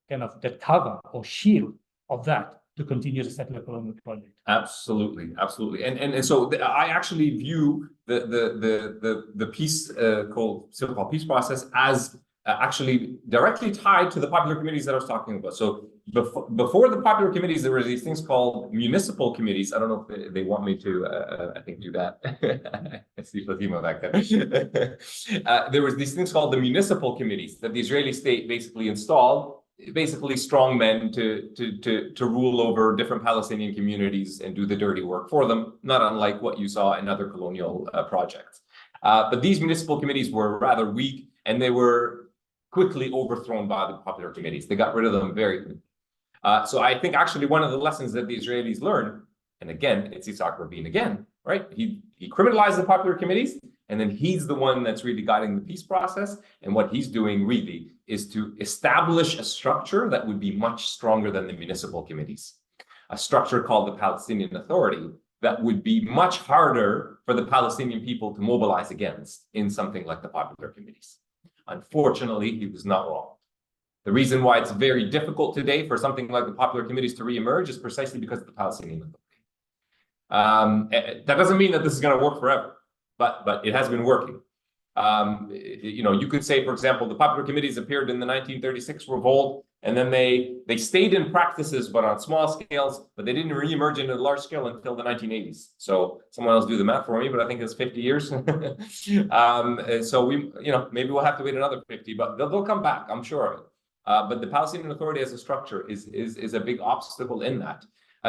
B: kind of that cover or shield of that to continue the settler colonial project.
A: Absolutely, absolutely, and so I actually view the peace so-called peace process as actually directly tied to the popular committees that I was talking about. So before the popular committees, there were these things called municipal committees. I don't know if they want me to, I think, do that. I see Fatima back there. There was these things called the municipal committees that the Israeli state basically installed, basically strong men to rule over different Palestinian communities and do the dirty work for them, not unlike what you saw in other colonial projects. But these municipal committees were rather weak, and they were quickly overthrown by the popular committees. They got rid of them very quickly. So I think actually one of the lessons that the Israelis learned, and again, it's Yitzhak Rabin again, right? He criminalized the popular committees, and then he's the one that's really guiding the peace process. And what he's doing really is to establish a structure that would be much stronger than the municipal committees, a structure called the Palestinian Authority that would be much harder for the Palestinian people to mobilize against in something like the popular committees. Unfortunately, he was not wrong. The reason why it's very difficult today for something like the popular committees to reemerge is precisely because of the Palestinian Authority. That doesn't mean that this is going to work forever, but it has been working. You could say, for example, the popular committees appeared in the 1936 revolt, and then they stayed in practices, but on small scales, but they didn't reemerge into large scale until the 1980s. So someone else do the math for me, but I think it's 50 years. So maybe we'll have to wait another 50, but they'll come back, I'm sure of it. But the Palestinian Authority as a structure is a big obstacle in that.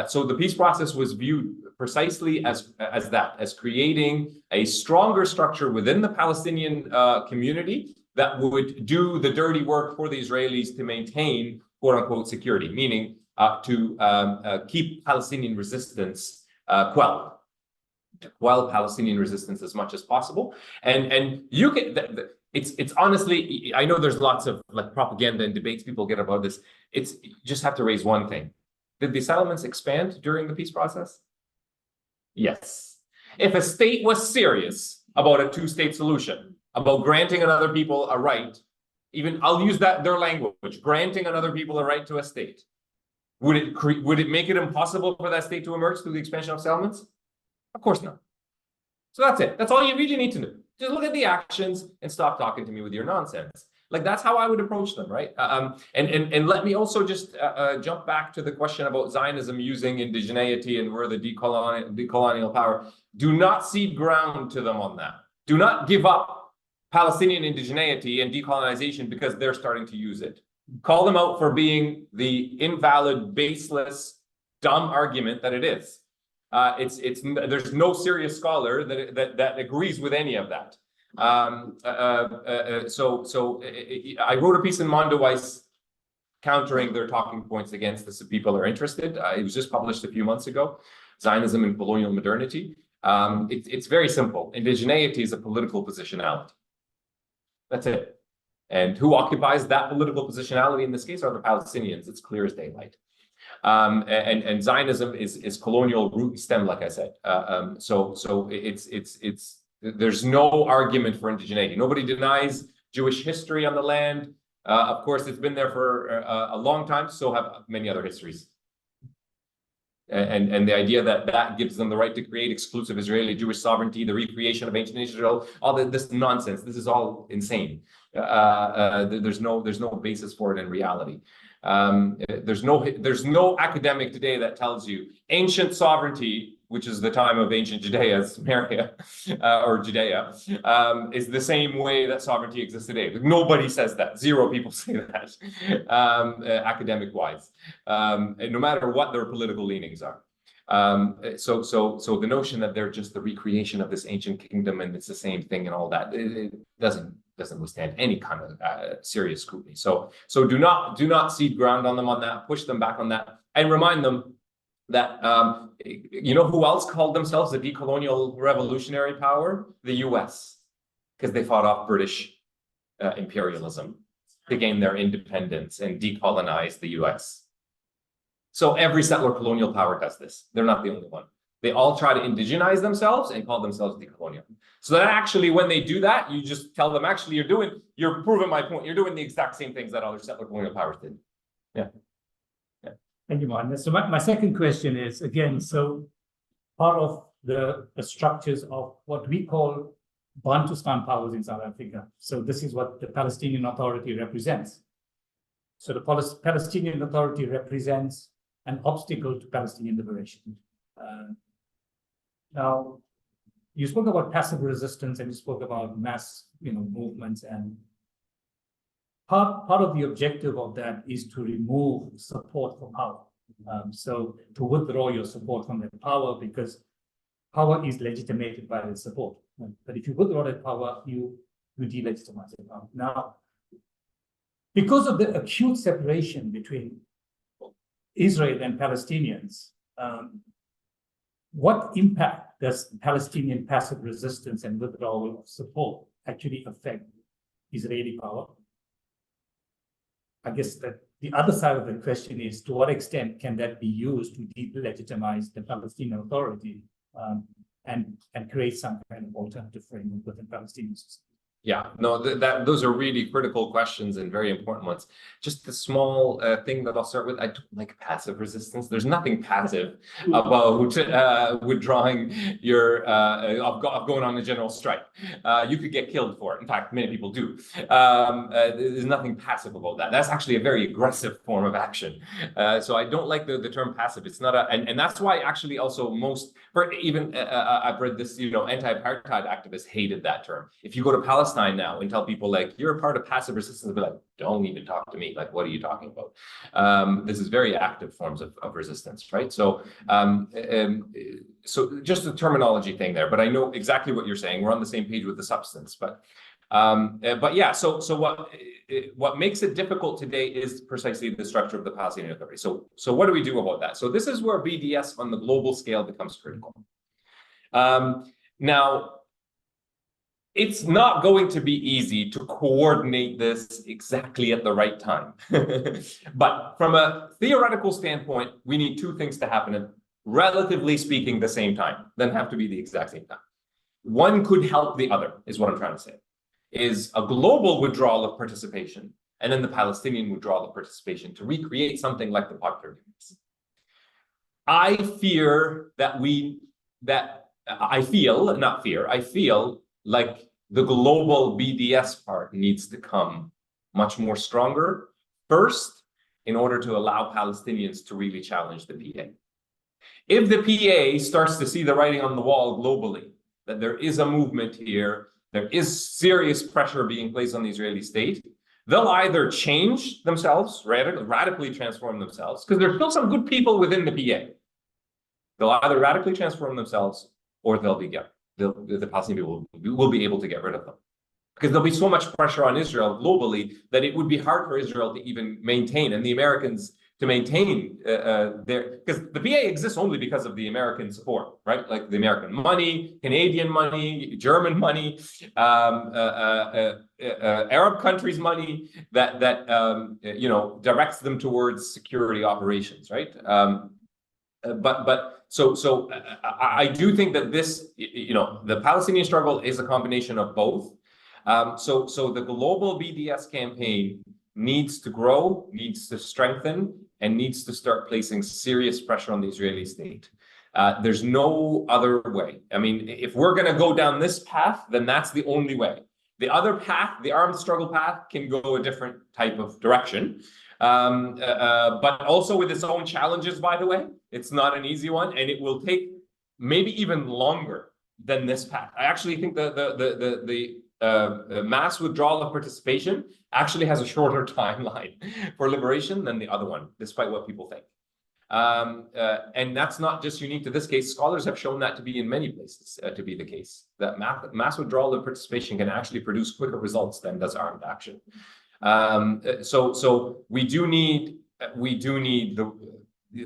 A: So the peace process was viewed precisely as creating a stronger structure within the Palestinian community that would do the dirty work for the Israelis to maintain quote unquote security, meaning to keep Palestinian resistance quelled, to quell Palestinian resistance as much as possible. And you can, it's honestly, I know there's lots of like propaganda and debates people get about this. You just have to raise one thing. Did the settlements expand during the peace process? Yes. If a state was serious about a two-state solution, about granting another people a right, even I'll use their language, granting another people a right to a state, would it make it impossible for that state to emerge through the expansion of settlements? Of course not. So that's it. That's all you really need to do. Just look at the actions and stop talking to me with your nonsense. Like that's how I would approach them, right? And let me also just jump back to the question about Zionism using indigeneity and where the decolonial power. Do not cede ground to them on that. Do not give up Palestinian indigeneity and decolonization because they're starting to use it. Call them out for being the invalid, baseless, dumb argument that it is. There's no serious scholar that agrees with any of that. So I wrote a piece in Mondoweiss countering their talking points against this if people are interested. It was just published a few months ago, Zionism and Colonial Modernity. It's very simple. Indigeneity is a political positionality. That's it. And who occupies that political positionality in this case are the Palestinians. It's clear as daylight. And Zionism is colonial root stem, like I said. So there's no argument for indigeneity. Nobody denies Jewish history on the land. Of course, it's been there for a long time. So have many other histories. And the idea that gives them the right to create exclusive Israeli Jewish sovereignty, the recreation of ancient Israel, all this nonsense. This is all insane. There's no basis for it in reality. There's no academic today that tells you ancient sovereignty, which is the time of ancient Judea, Samaria, or Judea, is the same way that sovereignty exists today. Nobody says that. Zero people say that, academic-wise, and no matter what their political leanings are. So the notion that they're just the recreation of this ancient kingdom and it's the same thing and all that, it doesn't withstand any kind of serious scrutiny. So do not cede ground on them on that, push them back on that, and remind them that you know who else called themselves the decolonial revolutionary power? The US, because they fought off British imperialism to gain their independence and decolonize the US. So every settler colonial power does this. They're not the only one. They all try to indigenize themselves and call themselves decolonial. So that actually, when they do that, you just tell them, actually, you're proving my point. You're doing the exact same things that other settler colonial powers did. Yeah.
B: Thank you, Martin. So my second question is, again, so part of the structures of what we call Bantustan powers in South Africa. So this is what the Palestinian Authority represents. So the Palestinian Authority represents an obstacle to Palestinian liberation. Now, you spoke about passive resistance and you spoke about mass, movements, and part of the objective of that is to remove support for power. So to withdraw your support from that power, because power is legitimated by the support. But if you withdraw that power, you delegitimize it. Now, because of the acute separation between Israel and Palestinians, what impact does Palestinian passive resistance and withdrawal of support actually affect Israeli power? I guess that the other side of the question is, to what extent can that be used to delegitimize the Palestinian Authority and create some kind of alternative framework within Palestinian society?
A: Yeah, no, those are really critical questions and very important ones. Just the small thing that I'll start with, I don't like passive resistance. There's nothing passive about withdrawing of going on a general strike. You could get killed for it. In fact, many people do. There's nothing passive about that. That's actually a very aggressive form of action. So I don't like the term passive. It's not and that's why actually also I've read this, anti-apartheid activists hated that term. If you go to Palestine now and tell people like you're a part of passive resistance, they'll be like, don't even talk to me. Like, what are you talking about? This is very active forms of resistance, right? So so just the terminology thing there, but I know exactly what you're saying. We're on the same page with the substance, but yeah, so what makes it difficult today is precisely the structure of the Palestinian Authority. So what do we do about that? So this is where BDS on the global scale becomes critical. Now, it's not going to be easy to coordinate this exactly at the right time. But from a theoretical standpoint, we need two things to happen at, relatively speaking, the same time. Doesn't have to be the exact same time. One could help the other, is what I'm trying to say. Is a global withdrawal of participation and then the Palestinian withdrawal of participation to recreate something like the popular movements. I feel like the global BDS part needs to come much more stronger first in order to allow Palestinians to really challenge the PA. If the PA starts to see the writing on the wall globally, that there is a movement here, there is serious pressure being placed on the Israeli state, they'll either change themselves, radically transform themselves, because there's still some good people within the PA. They'll either radically transform themselves or the Palestinian people will be able to get rid of them. Because there'll be so much pressure on Israel globally that it would be hard for Israel to even maintain, and the Americans to maintain because the PA exists only because of the American support, right? Like the American money, Canadian money, German money, Arab countries' money that directs them towards security operations, right? So I do think that this, the Palestinian struggle is a combination of both. So the global BDS campaign needs to grow, needs to strengthen, and needs to start placing serious pressure on the Israeli state. There's no other way. I mean, if we're going to go down this path, then that's the only way. The other path, the armed struggle path, can go a different type of direction. But also with its own challenges, by the way. It's not an easy one, and it will take maybe even longer than this path. I actually think the mass withdrawal of participation actually has a shorter timeline for liberation than the other one, despite what people think. And that's not just unique to this case. Scholars have shown that to be in many places to be the case, that mass withdrawal and participation can actually produce quicker results than does armed action. So we do need the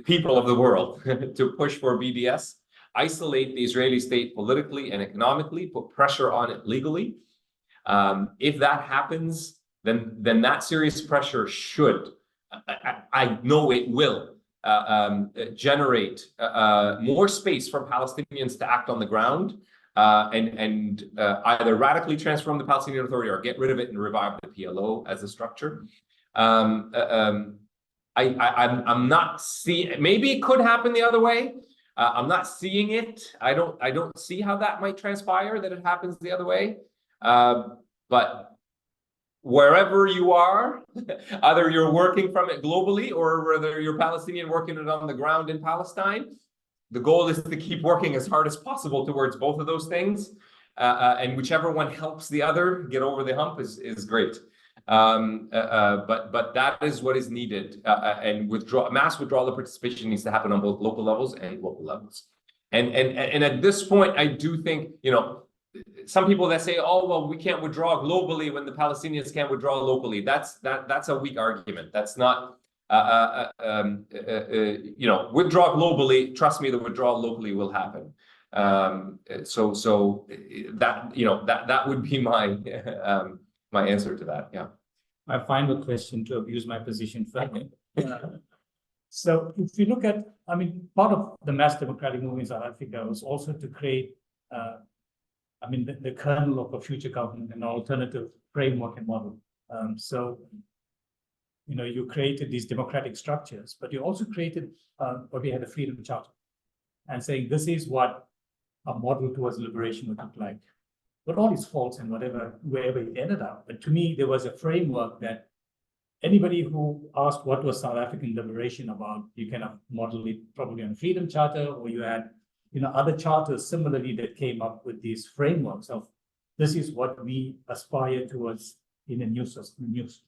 A: people of the world to push for BDS, isolate the Israeli state politically and economically, put pressure on it legally. If that happens, then that serious pressure should, I know it will, generate more space for Palestinians to act on the ground and either radically transform the Palestinian Authority or get rid of it and revive the PLO as a structure. I'm not seeing. Maybe it could happen the other way. I'm not seeing it. I don't see how that might transpire, that it happens the other way. But wherever you are, either you're working from it globally or whether you're Palestinian working it on the ground in Palestine, the goal is to keep working as hard as possible towards both of those things. And whichever one helps the other get over the hump is great. But that is what is needed. And mass withdrawal of participation needs to happen on both local levels and global levels. And at this point, I do think, some people that say, oh, well, we can't withdraw globally when the Palestinians can't withdraw locally. That's a weak argument. That's not, withdraw globally. Trust me, the withdrawal locally will happen. So that would be my my answer to that. Yeah.
B: My final question, to abuse my position further. So if you look at, part of the mass democratic movement in South Africa was also to create, the kernel of a future government, an alternative framework and model. You created these democratic structures, but you also created what we had, a freedom charter, and saying this is what a model towards liberation would look like. But all its faults and wherever it ended up. But to me, there was a framework that anybody who asked what was South African liberation about, you kind of model it probably on a freedom charter, or you had other charters similarly that came up with these frameworks of this is what we aspire towards in a new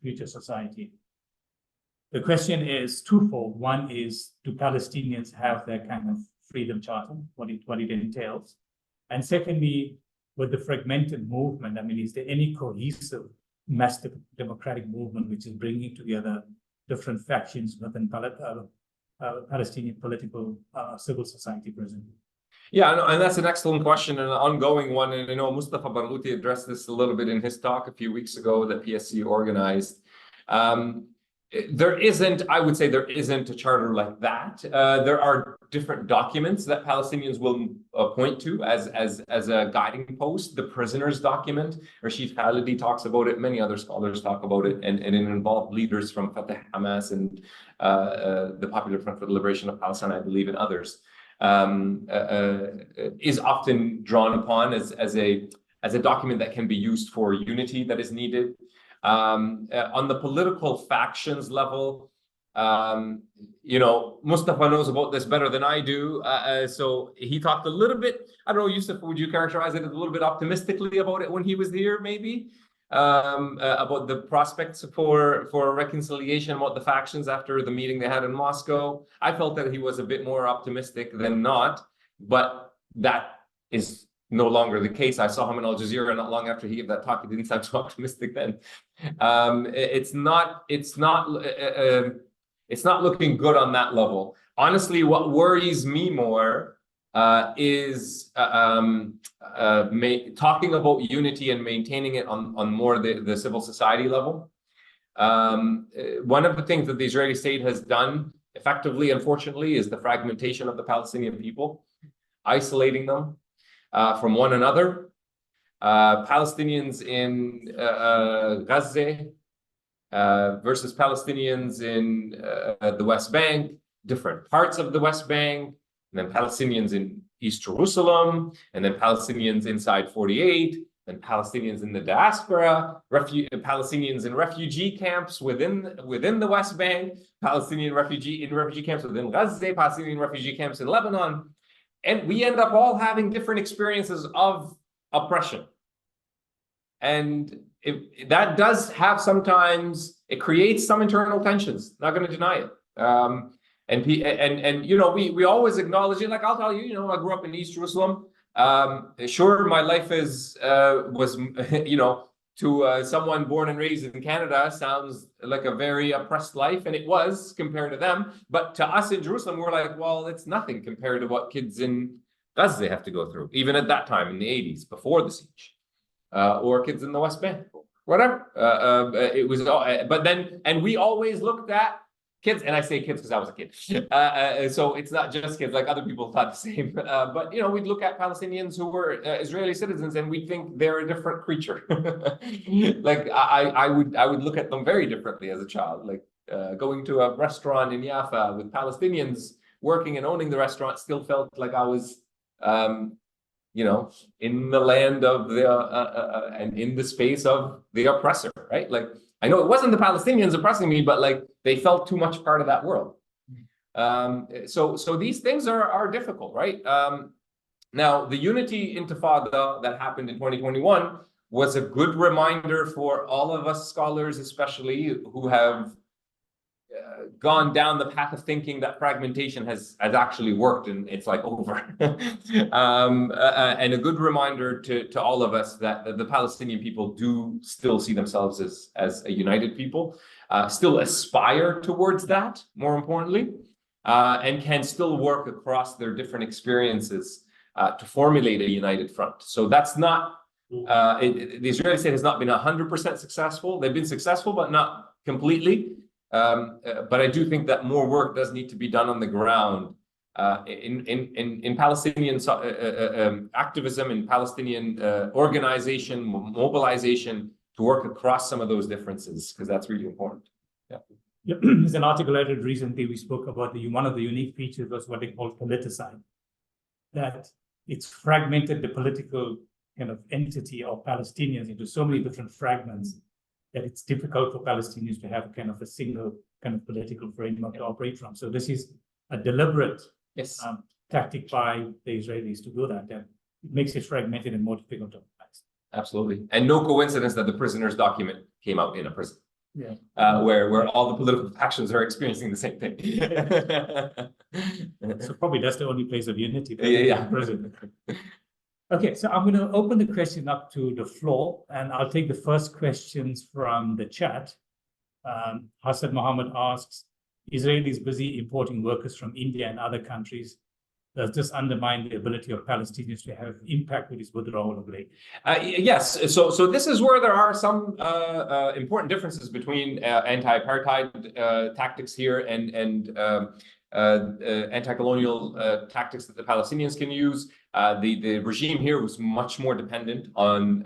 B: future society. The question is twofold. One is, do Palestinians have that kind of freedom charter, what it entails? And secondly, with the fragmented movement, is there any cohesive mass democratic movement which is bringing together different factions within Palestinian political civil society presently?
A: Yeah, and that's an excellent question and an ongoing one. And I know Mustafa Barghouti addressed this a little bit in his talk a few weeks ago that PSC organized. I would say there isn't a charter like that. There are different documents that Palestinians will point to as a guiding post. The prisoners document, Rashid Khalidi talks about it, many other scholars talk about it, and it involved leaders from Fatah, Hamas, and the Popular Front for the Liberation of Palestine, I believe, and others. Is often drawn upon as a document that can be used for unity that is needed. On the political factions level, Mustafa knows about this better than I do. So he talked a little bit, I don't know, Yusuf, would you characterize it a little bit optimistically about it when he was here, maybe? About the prospects for reconciliation, about the factions after the meeting they had in Moscow. I felt that he was a bit more optimistic than not, but that is no longer the case. I saw him in Al Jazeera not long after he gave that talk. He didn't sound so optimistic then. It's not looking good on that level. Honestly, what worries me more is talking about unity and maintaining it on more the civil society level. One of the things that the Israeli state has done effectively, unfortunately, is the fragmentation of the Palestinian people, isolating them from one another. Palestinians in Gaza versus Palestinians in the West Bank, different parts of the West Bank, and then Palestinians in East Jerusalem, and then Palestinians inside 48, and Palestinians in the diaspora, Palestinians in refugee camps within the West Bank, Palestinian refugee camps within Gaza, Palestinian refugee camps in Lebanon. And we end up all having different experiences of oppression. And that does have sometimes, it creates some internal tensions, not going to deny it. And you know, we always acknowledge it. Like I'll tell you, you know, I grew up in East Jerusalem. Sure, my life was you know, to someone born and raised in Canada sounds like a very oppressed life, and it was compared to them. But to us in Jerusalem, we're like, well, it's nothing compared to what kids in Gaza have to go through, even at that time in the 80s, before the siege, or kids in the West Bank, whatever. It was, but then, and we always looked at kids, and I say kids because I was a kid. So it's not just kids, like other people thought the same. But you know, we'd look at Palestinians who were Israeli citizens, and we think they're a different creature. Like I would look at them very differently as a child. Like going to a restaurant in Jaffa with Palestinians working and owning the restaurant still felt like I was, you know, in the land of the and in the space of the oppressor, right? Like I know it wasn't the Palestinians oppressing me, but like they felt too much part of that world. So these things are difficult, right? Now the Unity Intifada that happened in 2021 was a good reminder for all of us scholars, especially who have gone down the path of thinking that fragmentation has actually worked and it's like over. And a good reminder to all of us that the Palestinian people do still see themselves as a united people, still aspire towards that, more importantly, and can still work across their different experiences to formulate a united front. So that's not, the Israeli state has not been 100% successful. They've been successful, but not completely. But I do think that more work does need to be done on the ground in Palestinian activism, in Palestinian organization, mobilization to work across some of those differences, because that's really important. Yeah.
B: Yep. There's an article I read recently. We spoke about one of the unique features was what they call politicide, that it's fragmented the political kind of entity of Palestinians into so many different fragments that it's difficult for Palestinians to have kind of a single kind of political framework to operate from. So this is a deliberate tactic by the Israelis to do that. And it makes it fragmented and more difficult to organize.
A: Absolutely. And no coincidence that the prisoners' document came out in a prison.
B: Yeah.
A: Where all the political factions are experiencing the same thing.
B: So probably that's the only place of unity.
A: Yeah.
B: Prison. Okay, so I'm going to open the question up to the floor, and I'll take the first questions from the chat. Hassan Mohammed asks, Israelis busy importing workers from India and other countries. Does this undermine the ability of Palestinians to have impact with this withdrawal of labor?
A: Yes. So this is where there are some important differences between anti-apartheid tactics here and anti-colonial tactics that the Palestinians can use. The regime here was much more dependent on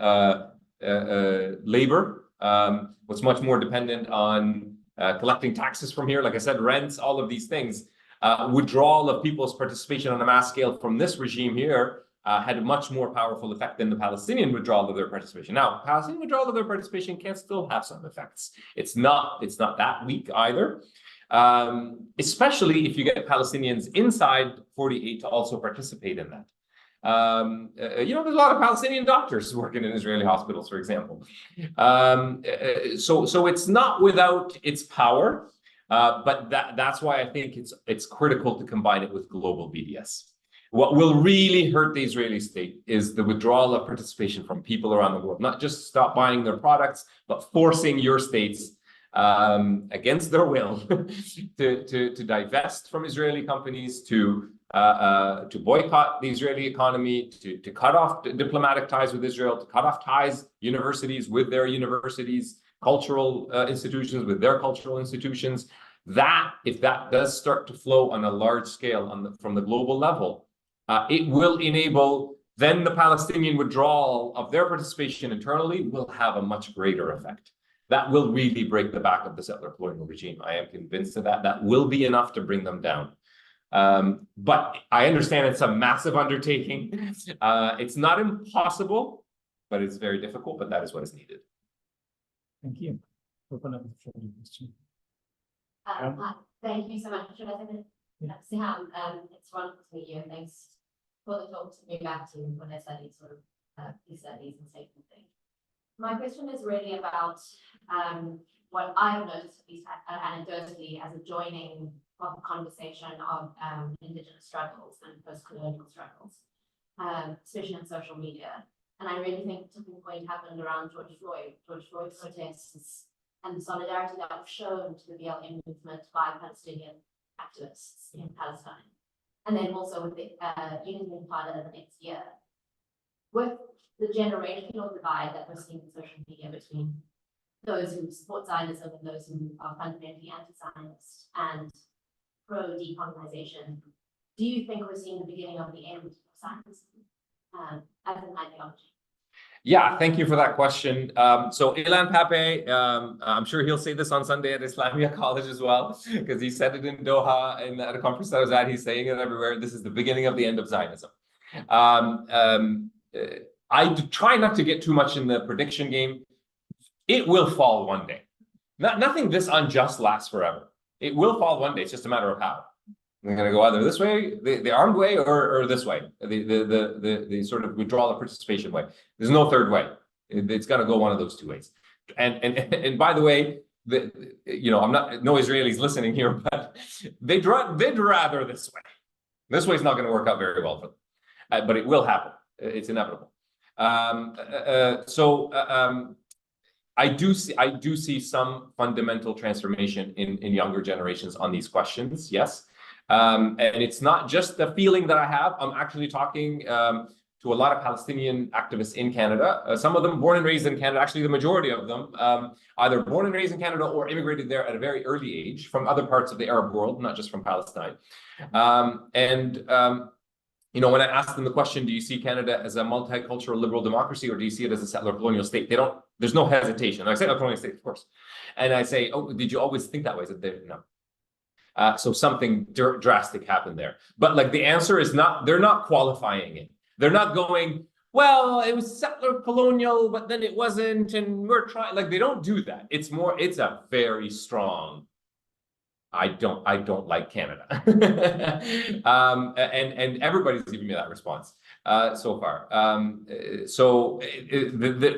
A: labor, was much more dependent on collecting taxes from here. Like I said, rents, all of these things. Withdrawal of people's participation on a mass scale from this regime here had a much more powerful effect than the Palestinian withdrawal of their participation. Now, Palestinian withdrawal of their participation can still have some effects. It's not that weak either. Especially if you get Palestinians inside 48 to also participate in that. You know, there's a lot of Palestinian doctors working in Israeli hospitals, for example. So it's not without its power, but that's why I think it's critical to combine it with global BDS. What will really hurt the Israeli state is the withdrawal of participation from people around the world, not just stop buying their products, but forcing your states against their will to divest from Israeli companies, to boycott the Israeli economy, to cut off diplomatic ties with Israel, to cut off ties, universities with their universities, cultural institutions with their cultural institutions. That, if that does start to flow on a large scale from the global level, it will enable then the Palestinian withdrawal of their participation internally will have a much greater effect. That will really break the back of the settler colonial regime. I am convinced of that. That will be enough to bring them down. But I understand it's a massive undertaking. It's not impossible, but it's very difficult, but that is what is needed.
B: Thank you. Open up the floor to question.
C: Thank you so much. Should I say that? Siham, it's wonderful to meet you, and thanks for the talk to move back to when I studied sort of these studies and safety things. My question is really about what I have noticed, at least anecdotally, as a joining of the conversation of Indigenous struggles and post-colonial struggles, especially on social media. And I really think the tipping point happened around George Floyd's protests, and the solidarity that was shown to the BLM movement by Palestinian activists in Palestine. And then also with the Unity Intifada the next year. With the generational divide that we're seeing in social media between those who support Zionism and those who are fundamentally anti-Zionist and pro-decolonization, do you think we're seeing the beginning of the end of Zionism as an ideology?
A: Yeah, thank you for that question. So Ilan Pape, I'm sure he'll say this on Sunday at Islamia College as well, because he said it in Doha and at a conference that I was at. He's saying it everywhere. This is the beginning of the end of Zionism. I try not to get too much in the prediction game. It will fall one day. Nothing this unjust lasts forever. It will fall one day. It's just a matter of how. We're going to go either this way, the armed way, or this way, the sort of withdrawal of participation way. There's no third way. It's going to go one of those two ways. And by the way, I'm not, no Israelis listening here, but they'd rather this way. This way is not going to work out very well for them, but it will happen. It's inevitable. I do see some fundamental transformation in younger generations on these questions. Yes. And it's not just the feeling that I have. I'm actually talking to a lot of Palestinian activists in Canada. Some of them born and raised in Canada. Actually, the majority of them either born and raised in Canada or immigrated there at a very early age from other parts of the Arab world, not just from Palestine. When I ask them the question, do you see Canada as a multicultural liberal democracy or do you see it as a settler colonial state? There's no hesitation. I say a colonial state, of course. And I say, oh, did you always think that way? I said, no. So something drastic happened there. But like the answer is not, they're not qualifying it. They're not going, well, it was settler colonial, but then it wasn't, and we're trying, like they don't do that. It's a very strong, I don't like Canada. and everybody's giving me that response so far.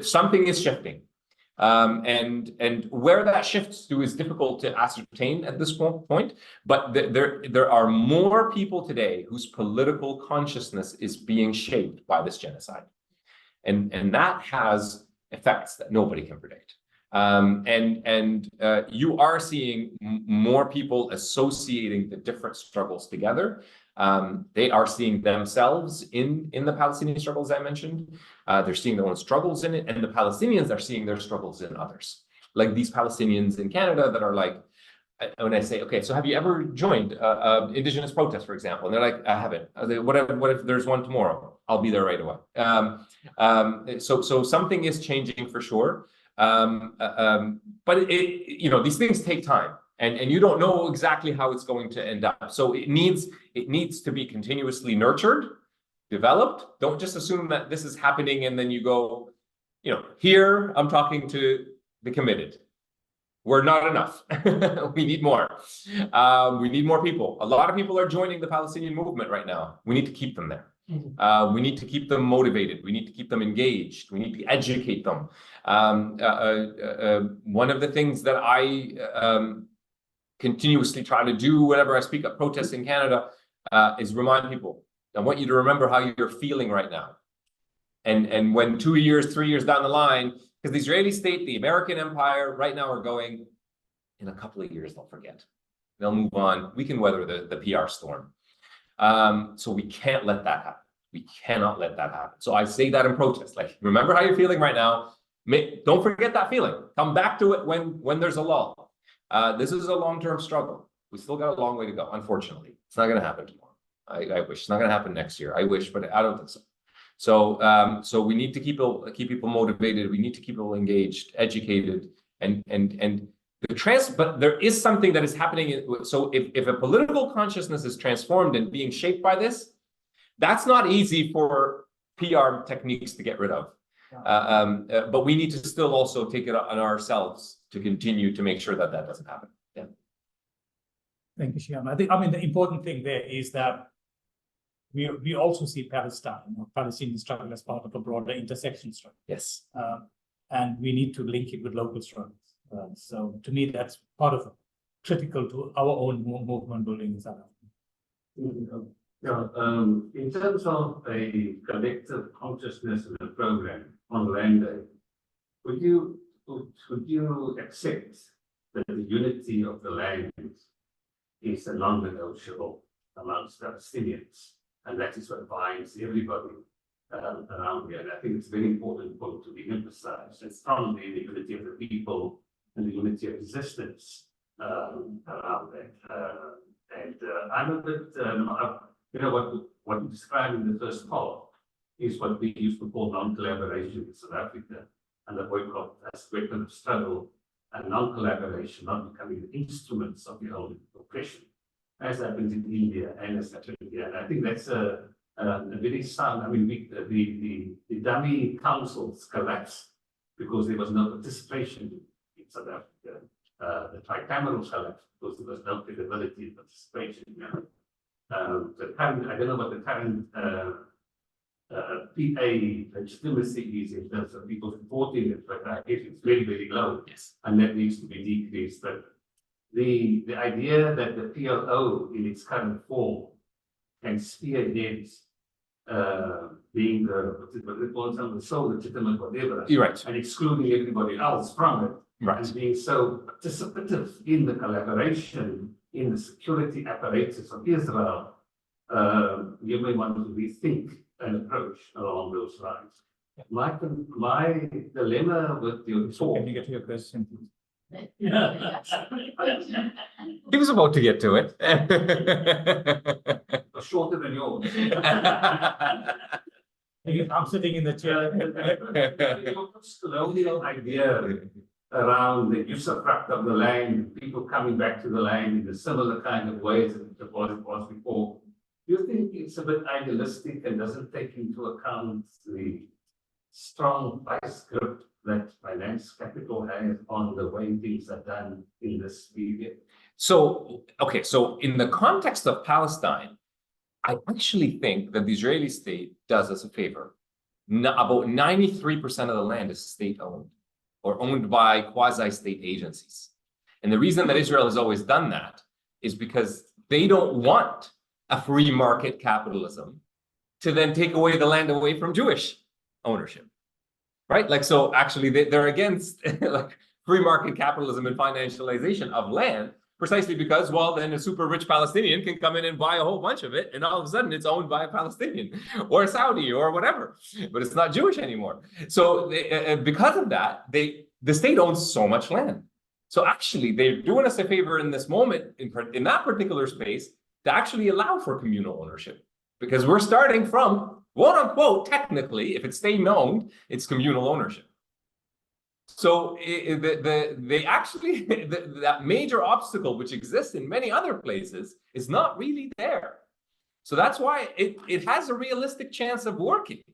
A: Something is shifting. And where that shifts to is difficult to ascertain at this point, but there are more people today whose political consciousness is being shaped by this genocide. And that has effects that nobody can predict. You are seeing more people associating the different struggles together. They are seeing themselves in the Palestinian struggles I mentioned. They're seeing their own struggles in it, and the Palestinians are seeing their struggles in others. Like these Palestinians in Canada that are like, when I say, okay, so have you ever joined Indigenous protest, for example? And they're like, I haven't. What if there's one tomorrow? I'll be there right away. So something is changing for sure. But these things take time. And you don't know exactly how it's going to end up. So it needs to be continuously nurtured, developed. Don't just assume that this is happening and then you go, here I'm talking to the committed. We're not enough. We need more. We need more people. A lot of people are joining the Palestinian movement right now. We need to keep them there. We need to keep them motivated. We need to keep them engaged. We need to educate them. One of the things that I continuously try to do whenever I speak at protests in Canada is remind people, I want you to remember how you're feeling right now. And when 2 years, 3 years down the line, because the Israeli state, the American empire right now are going, in a couple of years, they'll forget. They'll move on. We can weather the PR storm. So we can't let that happen. We cannot let that happen. So I say that in protest, like, remember how you're feeling right now. Don't forget that feeling. Come back to it when there's a lull. This is a long-term struggle. We still got a long way to go, unfortunately. It's not going to happen tomorrow. I wish. It's not going to happen next year. I wish, but I don't think so. So we need to keep people motivated. We need to keep people engaged, educated, and but there is something that is happening. So if a political consciousness is transformed and being shaped by this, that's not easy for PR techniques to get rid of. But we need to still also take it on ourselves to continue to make sure that doesn't happen. Yeah.
B: Thank you, Shyam. I mean, the important thing there is that we also see Palestinian struggle as part of a broader intersection struggle.
A: Yes.
B: And we need to link it with local struggles. So to me, that's part of critical to our own movement building in South Africa.
D: In terms of a collective consciousness and a program on land day, would you accept that the unity of the land is a non-negotiable amongst Palestinians, and that is what binds everybody around here? And I think it's a very important point to be emphasized. It's strongly the unity of the people and the unity of existence around that. I'm a bit, what you described in the first part is what we used to call non-collaboration in South Africa, and the boycott as a weapon of struggle and non-collaboration, not becoming instruments of your own oppression, as happens in India and as happened here. And I think that's a very sound. I mean, the dummy councils collapsed because there was no participation in South Africa. The tricameral collapsed because there was no credibility and participation. The current, I don't know what the current PA legitimacy is in terms of people supporting it, but I guess it's very, very low.
A: Yes.
D: And that needs to be decreased. But the idea that the PLO in its current form can spearhead being the sole legitimate whatever,
A: You're right.
D: and excluding everybody else from it,
A: Right.
D: and being so participative in the collaboration in the security apparatus of Israel, you may want to rethink an approach along those lines. My dilemma with your talk.
B: Can you get to your question, please?
A: He was about to get to it.
D: Shorter than yours.
B: I'm sitting in the chair.
D: Your colonial idea around the usufruct of the land, people coming back to the land in a similar kind of ways as it was before. Do you think it's a bit idealistic and doesn't take into account the strong vice grip that finance capital has on the way things are done in this period?
A: So, okay, so in the context of Palestine, I actually think that the Israeli state does us a favor. About 93% of the land is state-owned or owned by quasi-state agencies. And the reason that Israel has always done that is because they don't want a free market capitalism to then take away the land away from Jewish ownership, right? Like, so actually they're against like free market capitalism and financialization of land, precisely because, well, then a super rich Palestinian can come in and buy a whole bunch of it, and all of a sudden it's owned by a Palestinian or a Saudi or whatever, but it's not Jewish anymore. So because of that, the state owns so much land. So actually they're doing us a favor in this moment, in that particular space, to actually allow for communal ownership, because we're starting from, quote unquote, technically, if it's state-owned, it's communal ownership. So they actually, that major obstacle which exists in many other places is not really there. So that's why it has a realistic chance of working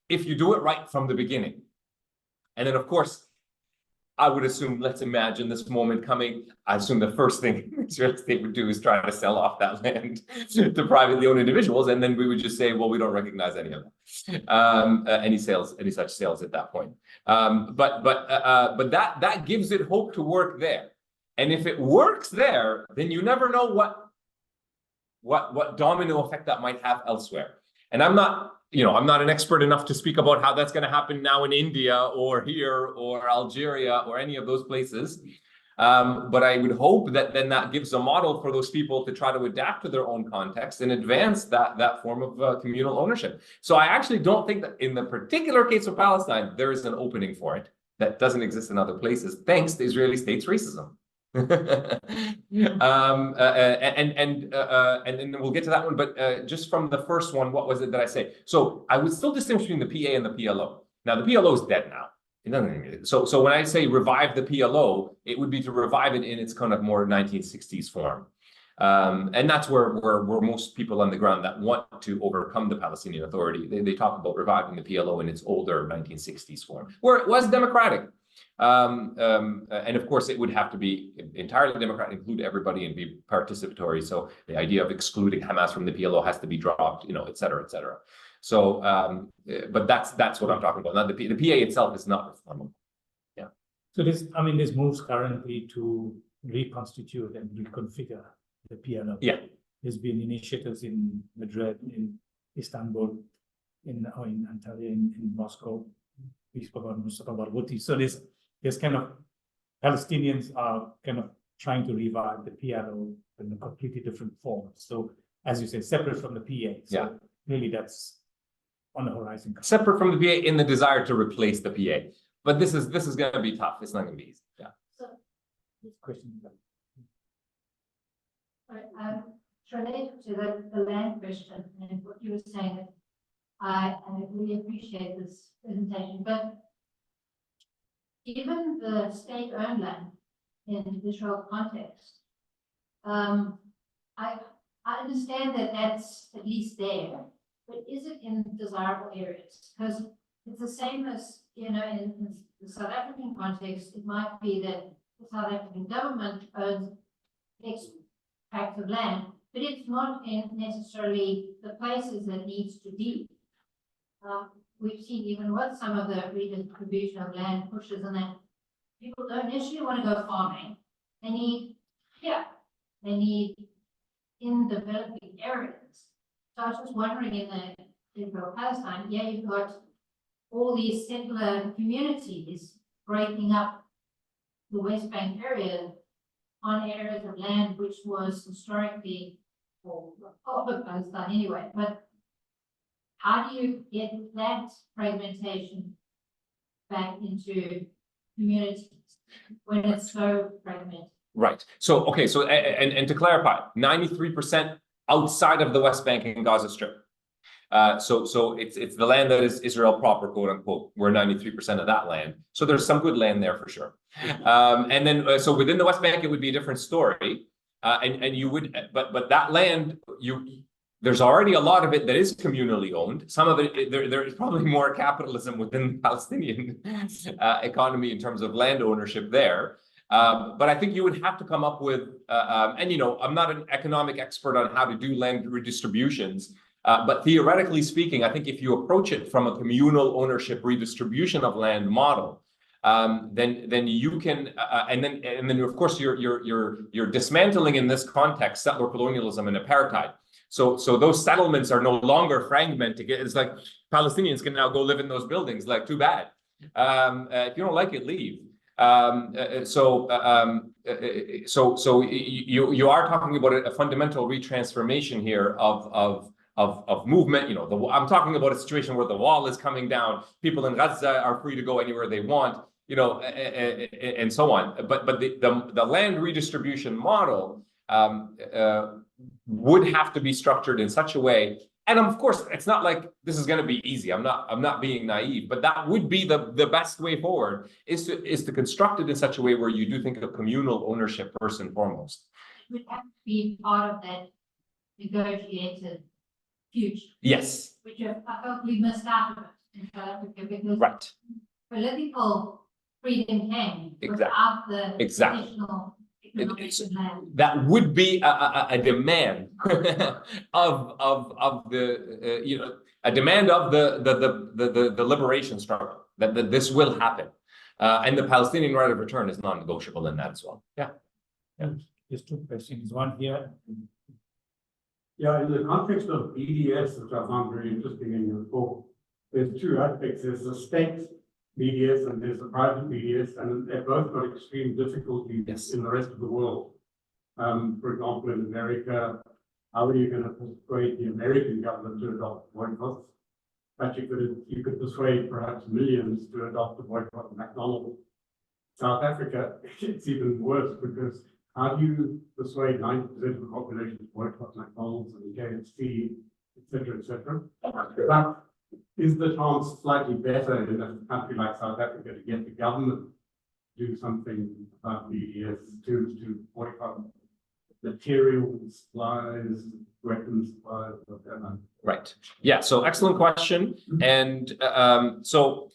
A: if you do it right from the beginning. And then, of course, I would assume, let's imagine this moment coming. I assume the first thing the Israeli state would do is try to sell off that land to privately owned individuals, and then we would just say, well, we don't recognize any of that, any such sales at that point. But that gives it hope to work there. And if it works there, then you never know what domino effect that might have elsewhere. And I'm not an expert enough to speak about how that's going to happen now in India or here or Algeria or any of those places. But I would hope that then that gives a model for those people to try to adapt to their own context and advance that form of communal ownership. So I actually don't think that in the particular case of Palestine, there is an opening for it that doesn't exist in other places, thanks to Israeli state's racism. And then we'll get to that one, but just from the first one, what was it that I say? So I would still distinguish between the PA and the PLO. Now the PLO is dead now. It doesn't. So when I say revive the PLO, it would be to revive it in its kind of more 1960s form, and that's where most people on the ground that want to overcome the Palestinian Authority, they talk about reviving the PLO in its older 1960s form, where it was democratic. And of course, it would have to be entirely democratic, include everybody and be participatory. So the idea of excluding Hamas from the PLO has to be dropped, et cetera, et cetera. So, but that's what I'm talking about. Now, the PA itself is not reformable. Yeah.
B: So this moves currently to reconstitute and reconfigure the PLO.
A: Yeah.
B: There's been initiatives in Madrid, in Istanbul, in Antalya, in Moscow. We spoke about Mustafa Barghouti. So there's kind of Palestinians are kind of trying to revive the PLO in a completely different form. So as you say, separate from the PA. So really that's on the horizon.
A: Separate from the PA in the desire to replace the PA. But this is going to be tough. It's not going to be easy. Yeah.
C: So,
B: Question.
C: related to the land question and what you were saying, that I really appreciate this presentation, but given the state-owned land in the Israel context, I understand that that's at least there, but is it in desirable areas? Because it's the same as, you know, in the South African context, it might be that the South African government owns X tract of land, but it's not in necessarily the places that needs to be. We've seen even with some of the redistribution of land pushes and that people don't necessarily want to go farming. They need in developing areas. So I was just wondering in the Israel-Palestine, you've got all these settler communities breaking up the West Bank area on areas of land which was historically, or part of Palestine anyway, but how do you get that fragmentation back into communities when it's so fragmented?
A: Right. So, okay. So, and to clarify, 93% outside of the West Bank and Gaza Strip. So it's the land that is Israel proper, quote unquote. We're 93% of that land. So there's some good land there for sure. And then, so within the West Bank, it would be a different story. And you would, but that land, there's already a lot of it that is communally owned. Some of it, there is probably more capitalism within the Palestinian economy in terms of land ownership there. But I think you would have to come up with, and you know, I'm not an economic expert on how to do land redistributions, but theoretically speaking, I think if you approach it from a communal ownership redistribution of land model, then you can, and then of course you're dismantling in this context settler colonialism and apartheid. So those settlements are no longer fragmented. It's like Palestinians can now go live in those buildings. Like, too bad. If you don't like it, leave. So you are talking about a fundamental retransformation here of movement. You know, I'm talking about a situation where the wall is coming down. People in Gaza are free to go anywhere they want. You know, and so on. But the land redistribution model would have to be structured in such a way. And of course, it's not like this is going to be easy. I'm not being naive, but that would be the best way forward is to construct it in such a way where you do think of communal ownership first and foremost.
C: It would have to be part of that negotiated future.
A: Yes.
C: Which I felt we missed out of it in South Africa because
A: right.
C: Political freedom came without the additional
A: that would be a demand of the you know, a demand of the liberation struggle that this will happen, and the Palestinian right of return is non-negotiable in that as well. Yeah.
B: Just two questions. One here.
E: Yeah, in the context of BDS, which I found very interesting in your talk, there's two aspects. There's the state BDS and there's the private BDS, and they've both got extreme difficulties in the rest of the world. For example, in America, how are you going to persuade the American government to adopt boycotts? But you could persuade perhaps millions to adopt a boycott of McDonald's. South Africa, it's even worse because how do you persuade 90% of the population to boycott McDonald's and KFC, et cetera, But is the chance slightly better in a country like South Africa to get the government to do something about BDS, to boycott material supplies, weapons supplies, whatever?
A: Right. Yeah. So excellent question. And so,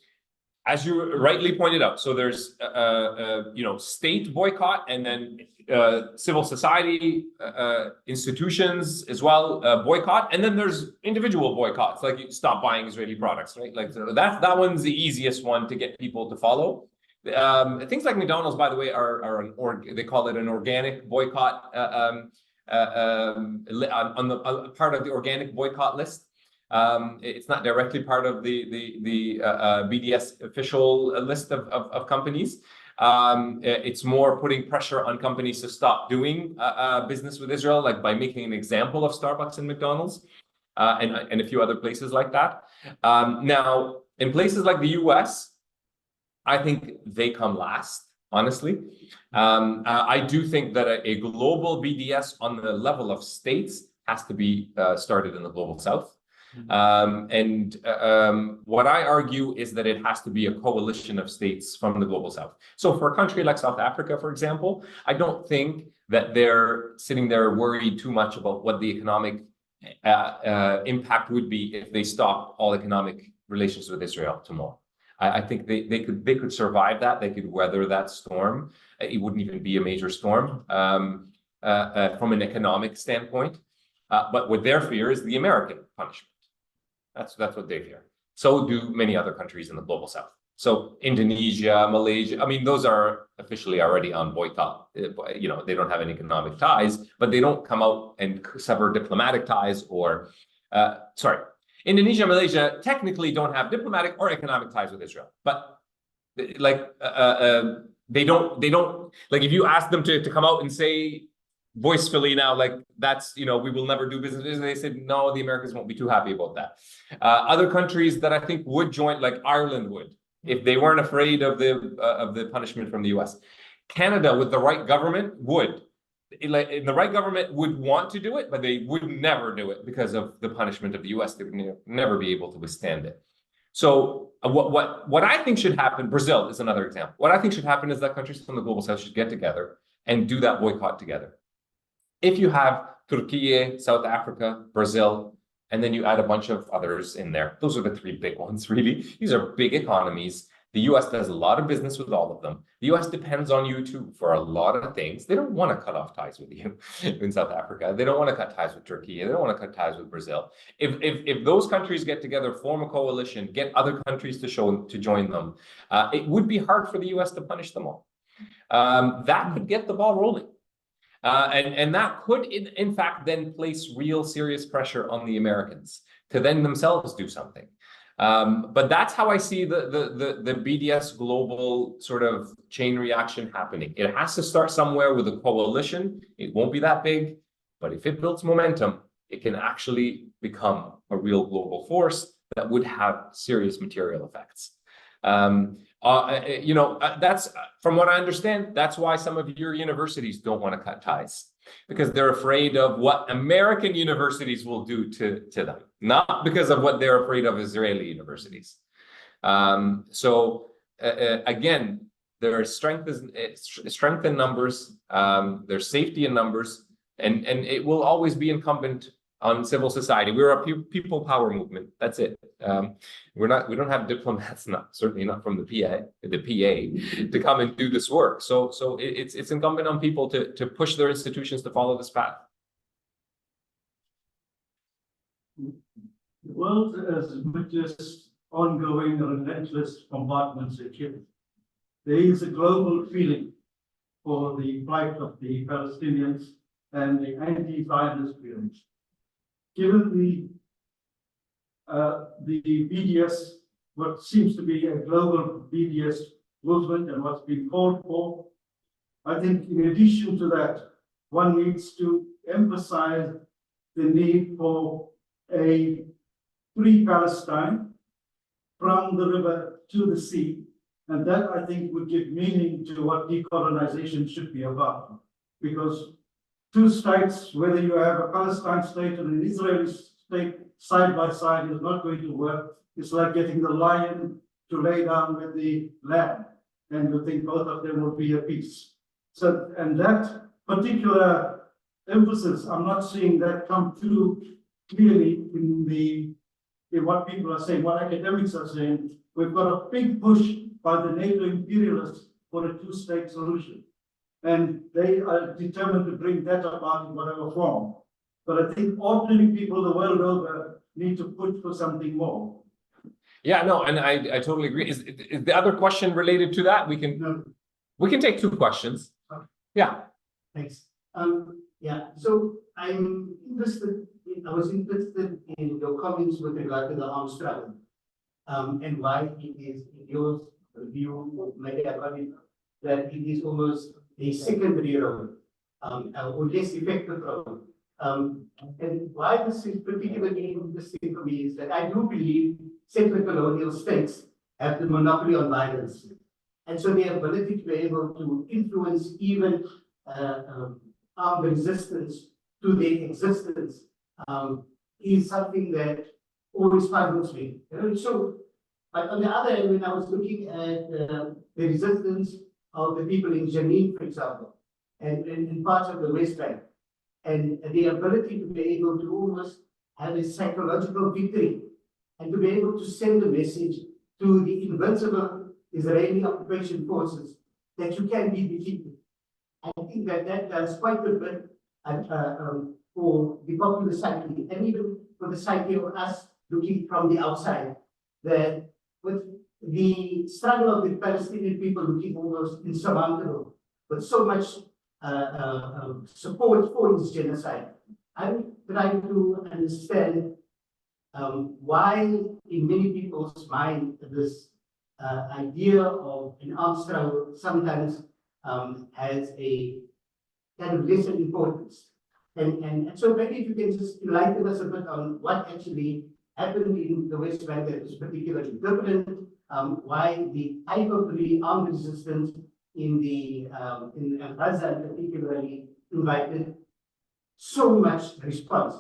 A: as you rightly pointed out, so there's you know, state boycott and then civil society institutions as well boycott, and then there's individual boycotts, like you stop buying Israeli products, right? Like, so that one's the easiest one to get people to follow. Things like McDonald's, by the way, they call it an organic boycott on the part of the organic boycott list. It's not directly part of the BDS official list of companies. It's more putting pressure on companies to stop doing business with Israel, like by making an example of Starbucks and McDonald's, and a few other places like that. Now, in places like the US, I think they come last, honestly. I do think that a global BDS on the level of states has to be started in the global South. What I argue is that it has to be a coalition of states from the global South. So for a country like South Africa, for example, I don't think that they're sitting there worried too much about what the economic impact would be if they stopped all economic relations with Israel tomorrow. I think they could survive that. They could weather that storm. It wouldn't even be a major storm from an economic standpoint. But what their fear is the American punishment. That's what they fear. So do many other countries in the global South. So Indonesia, Malaysia, I mean, those are officially already on boycott. You know, they don't have any economic ties, but they don't come out and sever diplomatic ties or, Indonesia, Malaysia technically don't have diplomatic or economic ties with Israel, but like they don't like if you ask them to come out and say voicefully now, like that's, you know, we will never do business with Israel, they said no, the Americans won't be too happy about that. Other countries that I think would join, like Ireland would, if they weren't afraid of the punishment from the US. Canada with the right government would. The right government would want to do it, but they would never do it because of the punishment of the US. They would never be able to withstand it. So what I think should happen, Brazil is another example. What I think should happen is that countries from the global South should get together and do that boycott together. If you have Turkey, South Africa, Brazil, and then you add a bunch of others in there, those are the three big ones, really. These are big economies. The US does a lot of business with all of them. The US depends on you too for a lot of things. They don't want to cut off ties with you in South Africa. They don't want to cut ties with Turkey. They don't want to cut ties with Brazil. If those countries get together, form a coalition, get other countries to join them, it would be hard for the US to punish them all. That could get the ball rolling. And that could, in fact, then place real serious pressure on the Americans to then themselves do something. But that's how I see the BDS global sort of chain reaction happening. It has to start somewhere with a coalition. It won't be that big, but if it builds momentum, it can actually become a real global force that would have serious material effects. That's from what I understand, that's why some of your universities don't want to cut ties, because they're afraid of what American universities will do to them, not because of what they're afraid of Israeli universities. Again, there is strength in numbers, there's safety in numbers, and it will always be incumbent on civil society. We're a people power movement. That's it. We don't have diplomats, certainly not from the PA, to come and do this work. So it's incumbent on people to push their institutions to follow this path.
F: The world has witnessed ongoing relentless compartmentalization. There is a global feeling for the plight of the Palestinians and the anti-Zionist feelings. Given the BDS, what seems to be a global BDS movement and what's been called for, I think in addition to that, one needs to emphasize the need for a free Palestine from the river to the sea. And that, I think, would give meaning to what decolonization should be about. Because two states, whether you have a Palestine state and an Israeli state side by side, is not going to work. It's like getting the lion to lay down with the lamb, and you think both of them will be at peace. So, and that particular emphasis, I'm not seeing that come through clearly in what people are saying, what academics are saying. We've got a big push by the NATO imperialists for a two-state solution. And they are determined to bring that about in whatever form. But I think ordinary people the world over need to push for something more.
A: Yeah, no, and I totally agree. Is the other question related to that?
F: No,
A: We can take two questions. Yeah.
F: thanks. Yeah, so I was interested in your comments with regard to the arms struggle. And why it is, in your view, maybe I got it, that it is almost a secondary role, or less effective role. And why this is particularly interesting for me is that I do believe settler colonial states have the monopoly on violence. And so the ability to be able to influence even armed resistance to their existence is something that always puzzles me. So, but on the other hand, when I was looking at the resistance of the people in Jenin, for example, and in parts of the West Bank, and the ability to be able to almost have a psychological victory and to be able to send a message to the invincible Israeli occupation forces that you can be defeated. I think that that does quite a bit for the popular psyche and even for the psyche of us looking from the outside, that with the struggle of the Palestinian people looking almost insurmountable, with so much support for this genocide, I'm trying to understand why in many people's mind this idea of an armed struggle sometimes has a kind of lesser importance. And so maybe if you can just enlighten us a bit on what actually happened in the West Bank that was particularly different, why the type of the armed resistance in Gaza particularly invited so much response,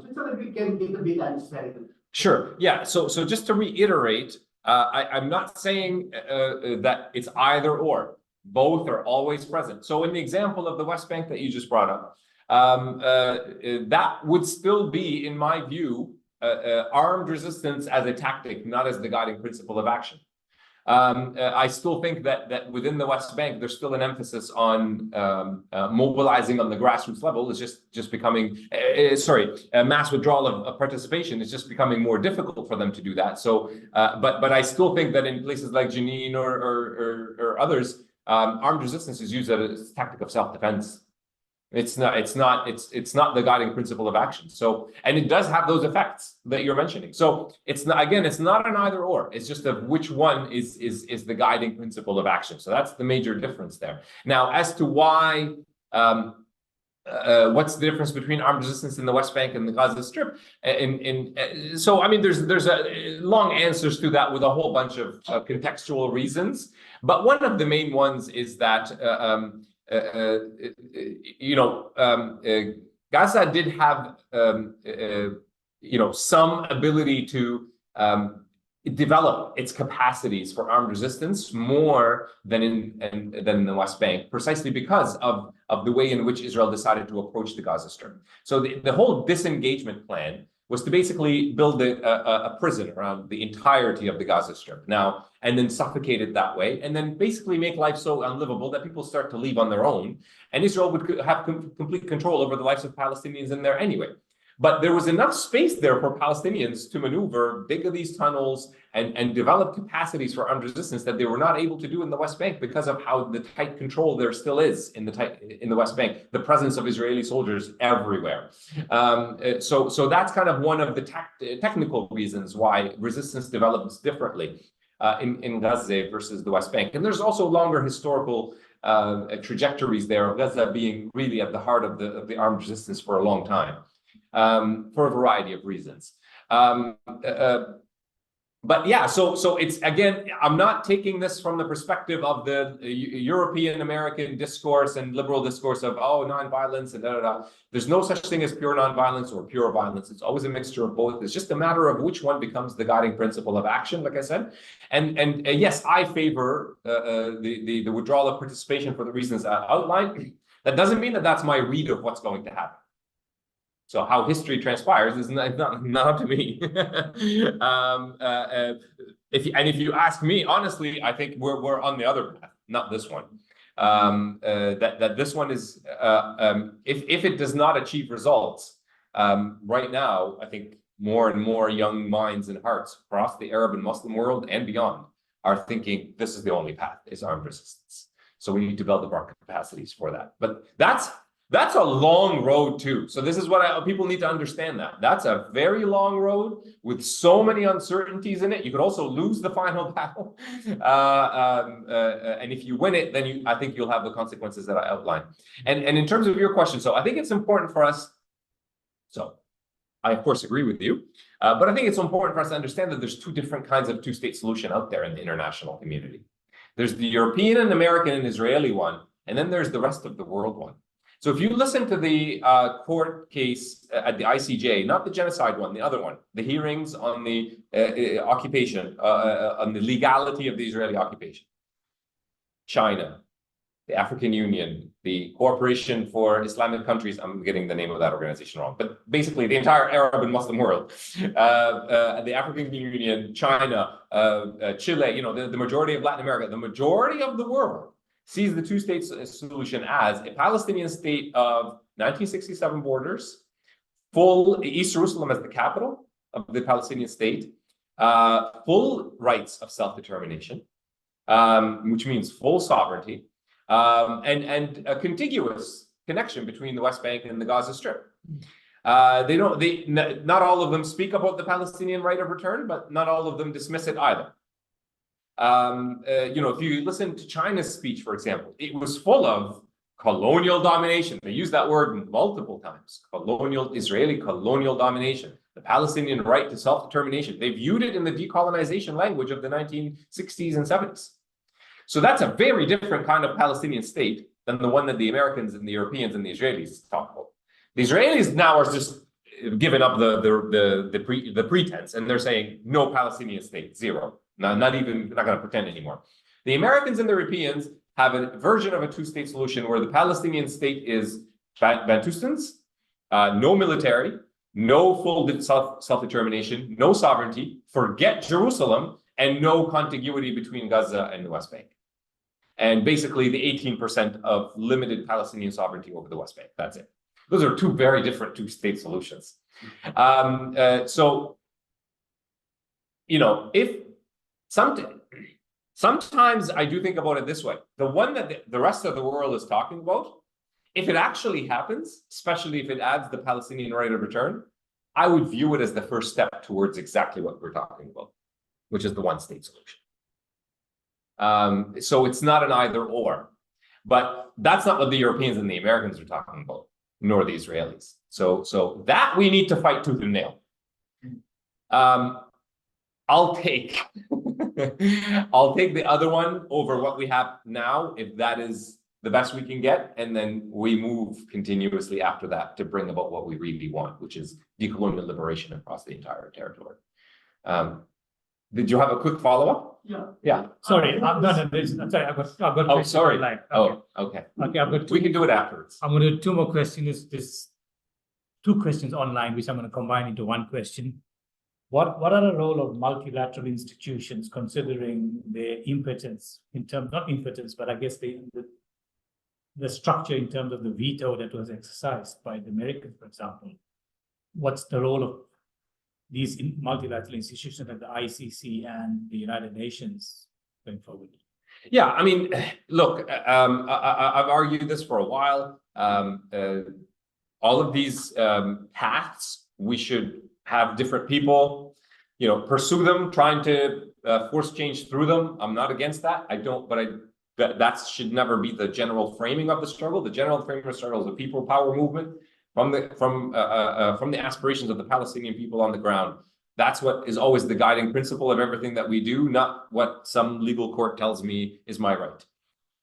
F: just so that we can get a bit understanding.
A: Sure. Yeah. So just to reiterate, I'm not saying that it's either or. Both are always present. So in the example of the West Bank that you just brought up, that would still be, in my view, armed resistance as a tactic, not as the guiding principle of action. I still think that within the West Bank, there's still an emphasis on mobilizing on the grassroots level. It's just becoming, mass withdrawal of participation is just becoming more difficult for them to do that. So, but I still think that in places like Jenin or others, armed resistance is used as a tactic of self-defense. It's not the guiding principle of action. So, and it does have those effects that you're mentioning. So it's not, again, it's not an either or. It's just of which one is the guiding principle of action. So that's the major difference there. Now, as to why, what's the difference between armed resistance in the West Bank and the Gaza Strip? So, I mean, there's a long answers to that with a whole bunch of contextual reasons. But one of the main ones is that Gaza did have some ability to develop its capacities for armed resistance more than in the West Bank, precisely because of the way in which Israel decided to approach the Gaza Strip. So the whole disengagement plan was to basically build a prison around the entirety of the Gaza Strip now, and then suffocate it that way, and then basically make life so unlivable that people start to leave on their own, and Israel would have complete control over the lives of Palestinians in there anyway. But there was enough space there for Palestinians to maneuver, dig these tunnels, and develop capacities for armed resistance that they were not able to do in the West Bank because of how the tight control there still is in the West Bank, the presence of Israeli soldiers everywhere. So that's kind of one of the technical reasons why resistance develops differently in Gaza versus the West Bank. And there's also longer historical trajectories there of Gaza being really at the heart of the armed resistance for a long time. For a variety of reasons. But yeah, so it's, again, I'm not taking this from the perspective of the European American discourse and liberal discourse of, oh, nonviolence and da. There's no such thing as pure nonviolence or pure violence. It's always a mixture of both. It's just a matter of which one becomes the guiding principle of action, like I said. And yes, I favor the withdrawal of participation for the reasons I outlined. That doesn't mean that that's my read of what's going to happen. So how history transpires is not up to me. If you ask me, honestly, I think we're on the other path, not this one. That this one is, if it does not achieve results right now, I think more and more young minds and hearts across the Arab and Muslim world and beyond are thinking this is the only path, is armed resistance. So we need to build up our capacities for that. But that's a long road too. So this is what people need to understand, that that's a very long road with so many uncertainties in it. You could also lose the final battle. And if you win it, then I think you'll have the consequences that I outlined. And in terms of your question, so I think it's important for us. So I, of course, agree with you. But I think it's important for us to understand that there's two different kinds of two-state solution out there in the international community. There's the European and American and Israeli one, and then there's the rest of the world one. So if you listen to the court case at the ICJ, not the genocide one, the other one, the hearings on the occupation, on the legality of the Israeli occupation, China, the African Union, the Cooperation for Islamic Countries, I'm getting the name of that organization wrong, but basically the entire Arab and Muslim world, the African Union, China, Chile, the majority of Latin America, the majority of the world sees the two-state solution as a Palestinian state of 1967 borders, full East Jerusalem as the capital of the Palestinian state, full rights of self-determination, which means full sovereignty, and a contiguous connection between the West Bank and the Gaza Strip. Not all of them speak about the Palestinian right of return, but not all of them dismiss it either. If you listen to China's speech, for example, it was full of colonial domination. They used that word multiple times. Israeli colonial domination, the Palestinian right to self-determination. They viewed it in the decolonization language of the 1960s and 70s. So that's a very different kind of Palestinian state than the one that the Americans and the Europeans and the Israelis talk about. The Israelis now are just giving up the pretense, and they're saying no Palestinian state, zero. Not going to pretend anymore. The Americans and the Europeans have a version of a two-state solution where the Palestinian state is Bantustans, no military, no full self-determination, no sovereignty, forget Jerusalem, and no contiguity between Gaza and the West Bank. And basically the 18% of limited Palestinian sovereignty over the West Bank. That's it. Those are two very different two-state solutions. Sometimes I do think about it this way. The one that the rest of the world is talking about, if it actually happens, especially if it adds the Palestinian right of return, I would view it as the first step towards exactly what we're talking about, which is the one-state solution. So it's not an either or, but that's not what the Europeans and the Americans are talking about, nor the Israelis. So that we need to fight tooth and nail. I'll take the other one over what we have now, if that is the best we can get, and then we move continuously after that to bring about what we really want, which is decolonial liberation across the entire territory. Did you have a quick follow-up? Yeah.
B: Sorry, I'm sorry. I've got.
A: Oh, sorry.
B: Okay.
A: Oh, okay.
B: Okay, I've got.
A: We can do it afterwards.
B: I'm going to do two more questions. There's two questions online, which I'm going to combine into one question. What are the role of multilateral institutions, considering their impotence in terms, not impotence, but I guess the structure in terms of the veto that was exercised by the Americans, for example? What's the role of these multilateral institutions like the ICC and the United Nations going forward?
A: Yeah, I mean, look, I've argued this for a while. All of these paths, we should have different people, pursue them, trying to force change through them. I'm not against that. That should never be the general framing of the struggle. The general framing of the struggle is the people power movement from the aspirations of the Palestinian people on the ground. That's what is always the guiding principle of everything that we do, not what some legal court tells me is my right.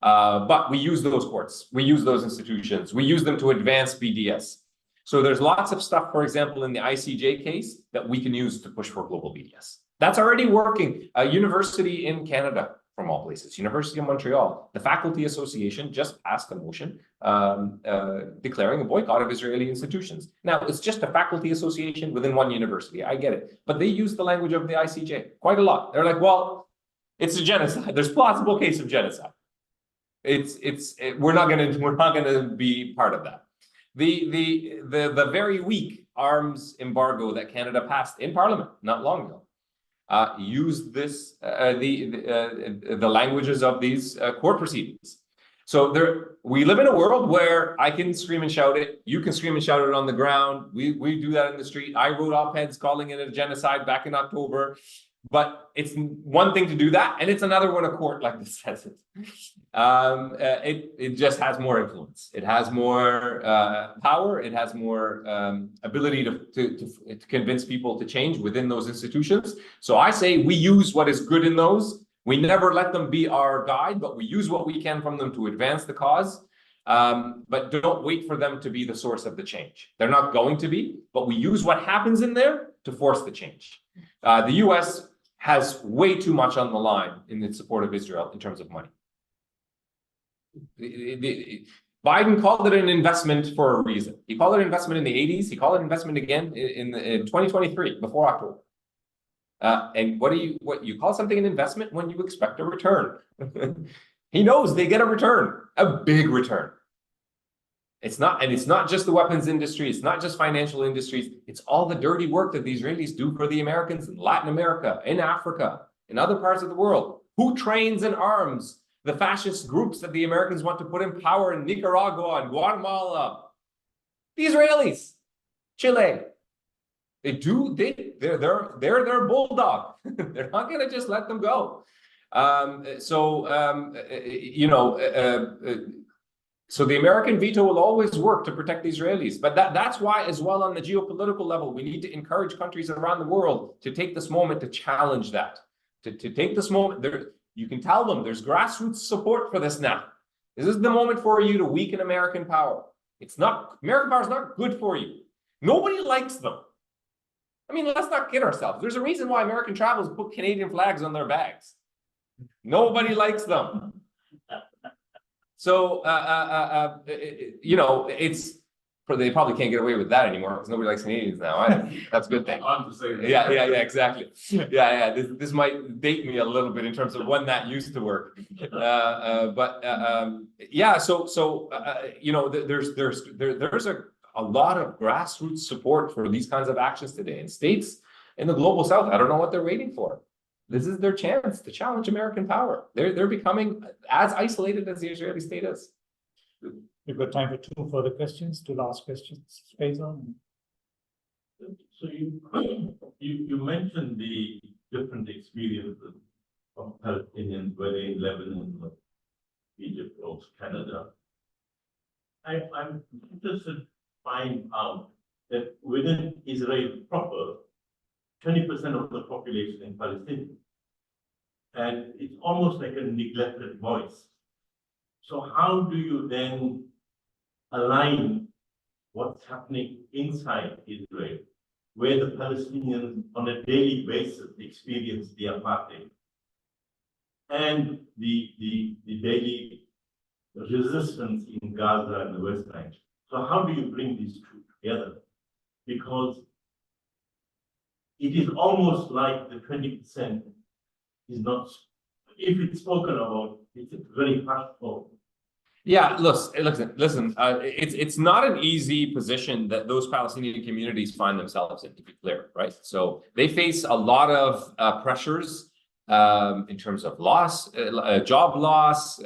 A: But we use those courts, we use those institutions, we use them to advance BDS. So there's lots of stuff, for example, in the ICJ case that we can use to push for global BDS. That's already working. A university in Canada, from all places, University of Montreal, the Faculty Association just passed a motion declaring a boycott of Israeli institutions. Now, it's just a faculty association within one university. I get it. But they use the language of the ICJ quite a lot. They're like, well, it's a genocide. There's plausible case of genocide. We're not going to be part of that. The very weak arms embargo that Canada passed in Parliament not long ago used this the languages of these court proceedings. So we live in a world where I can scream and shout it. You can scream and shout it on the ground. We do that in the street. I wrote op-eds calling it a genocide back in October. But it's one thing to do that, and it's another when a court like this says it. It just has more influence. It has more power. It has more ability to convince people to change within those institutions. So I say we use what is good in those. We never let them be our guide, but we use what we can from them to advance the cause. But don't wait for them to be the source of the change. They're not going to be, but we use what happens in there to force the change. The US has way too much on the line in its support of Israel in terms of money. Biden called it an investment for a reason. He called it an investment in the 80s. He called it investment again in 2023, before October. And what you call something an investment when you expect a return? He knows they get a return, a big return. It's not just the weapons industry. It's not just financial industries. It's all the dirty work that the Israelis do for the Americans in Latin America, in Africa, in other parts of the world. Who trains and arms the fascist groups that the Americans want to put in power in Nicaragua and Guatemala? The Israelis, Chile. They're their bulldog. They're not going to just let them go. So the American veto will always work to protect the Israelis. But that's why, as well, on the geopolitical level, we need to encourage countries around the world to take this moment to challenge that. To take this moment, you can tell them there's grassroots support for this now. This is the moment for you to weaken American power. American power is not good for you. Nobody likes them. I mean, let's not kid ourselves. There's a reason why American travelers put Canadian flags on their bags. Nobody likes them. So, they probably can't get away with that anymore because nobody likes Canadians now. That's a good thing. Yeah, exactly. Yeah. This might date me a little bit in terms of when that used to work. There's a lot of grassroots support for these kinds of actions today in states in the global south. I don't know what they're waiting for. This is their chance to challenge American power. They're becoming as isolated as the Israeli state is.
B: We've got time for two further questions, two last questions. Faisal.
G: So you mentioned the different experiences of Palestinians, whether in Lebanon or Egypt or Canada. I'm interested to find out that within Israel proper, 20% of the population is Palestinian. And it's almost like a neglected voice. So how do you then align what's happening inside Israel, where the Palestinians on a daily basis experience the apartheid and the daily resistance in Gaza and the West Bank? So how do you bring these two together? Because it is almost like the 20% is not, if it's spoken about, it's very hurtful.
A: Yeah, listen. It's not an easy position that those Palestinian communities find themselves in, to be clear, right? So they face a lot of pressures in terms of loss, job loss,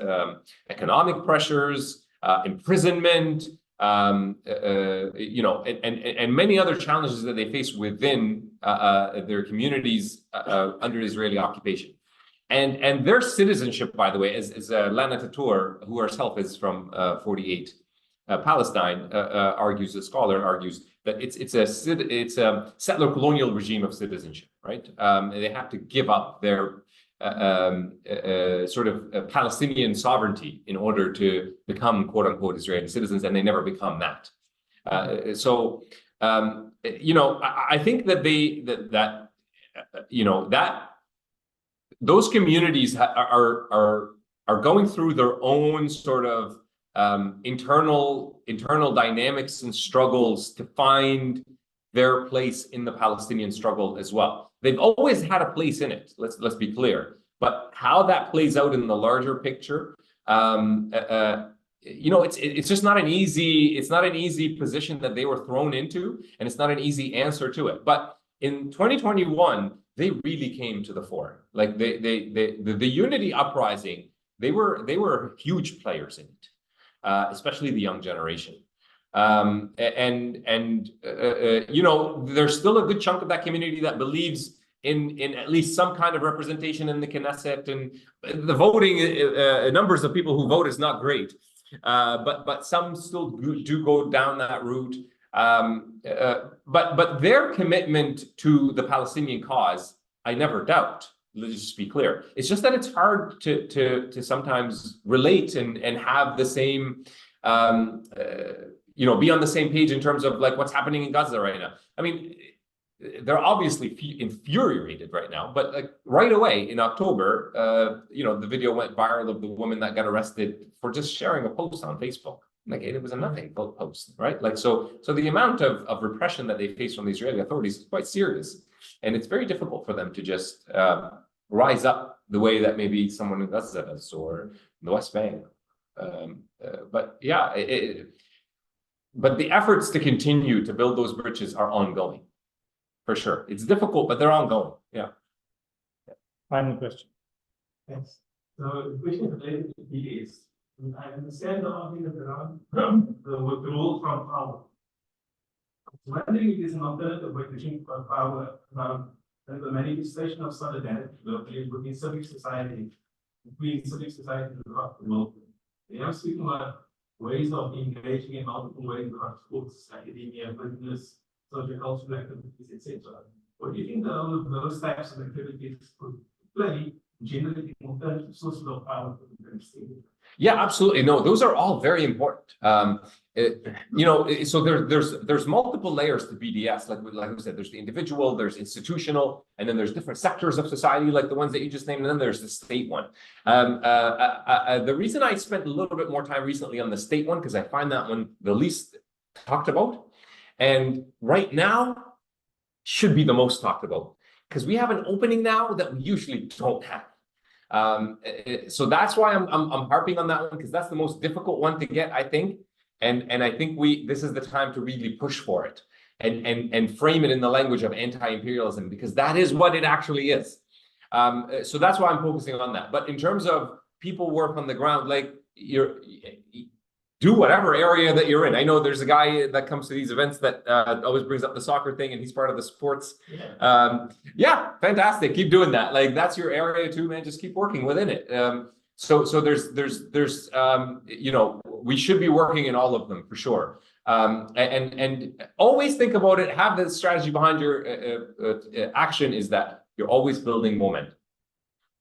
A: economic pressures, imprisonment, and many other challenges that they face within their communities under Israeli occupation. And their citizenship, by the way, is Lana Tatur, who herself is from 48 Palestine, argues, a scholar argues that it's a settler colonial regime of citizenship, right? They have to give up their sort of Palestinian sovereignty in order to become quote unquote Israeli citizens, and they never become that. I think that those communities are going through their own sort of internal dynamics and struggles to find their place in the Palestinian struggle as well. They've always had a place in it. Let's be clear. But how that plays out in the larger picture, you know, it's just not an easy position that they were thrown into, and it's not an easy answer to it. But in 2021, they really came to the fore. Like the Unity uprising, they were huge players in it, especially the young generation. You know, there's still a good chunk of that community that believes in at least some kind of representation in the Knesset, and the voting numbers of people who vote is not great, but some still do go down that route. But their commitment to the Palestinian cause, I never doubt. Let's just be clear. It's just that it's hard to sometimes relate and have the same, you know, be on the same page in terms of like what's happening in Gaza right now. I mean, they're obviously infuriated right now, but like right away in October, you know, the video went viral of the woman that got arrested for just sharing a post on Facebook. Like it was a nothing post, right? Like so the amount of repression that they face from the Israeli authorities is quite serious, and it's very difficult for them to just rise up the way that maybe someone in Gaza does or in the West Bank. But yeah, but the efforts to continue to build those bridges are ongoing, for sure. It's difficult, but they're ongoing. Yeah.
B: Final question.
H: Yes. So the question related to PDS. I understand the argument around the withdrawal from power. I'm wondering if there's an alternative way to think about power around the manifestation of solidarity locally within civic society, between civic society across the world. They are speaking about ways of engaging in multiple ways across sports, academia, business, social cultural activities, etc. What do you think that all of those types of activities could play generally in alternative sources of power for the state?
A: Yeah, absolutely. No, those are all very important. You know, so there's multiple layers to BDS. Like we said, there's the individual, there's institutional, and then there's different sectors of society, like the ones that you just named, and then there's the state one. The reason I spent a little bit more time recently on the state one, because I find that one the least talked about, and right now should be the most talked about, because we have an opening now that we usually don't have. So that's why I'm harping on that one, because that's the most difficult one to get, I think. And I think this is the time to really push for it and frame it in the language of anti-imperialism, because that is what it actually is. So that's why I'm focusing on that. But in terms of people work on the ground, like do whatever area that you're in. I know there's a guy that comes to these events that always brings up the soccer thing, and he's part of the sports. Yeah, fantastic. Keep doing that. Like that's your area too, man. Just keep working within it. So there's you know, we should be working in all of them for sure. And always think about it. Have the strategy behind your action is that you're always building momentum,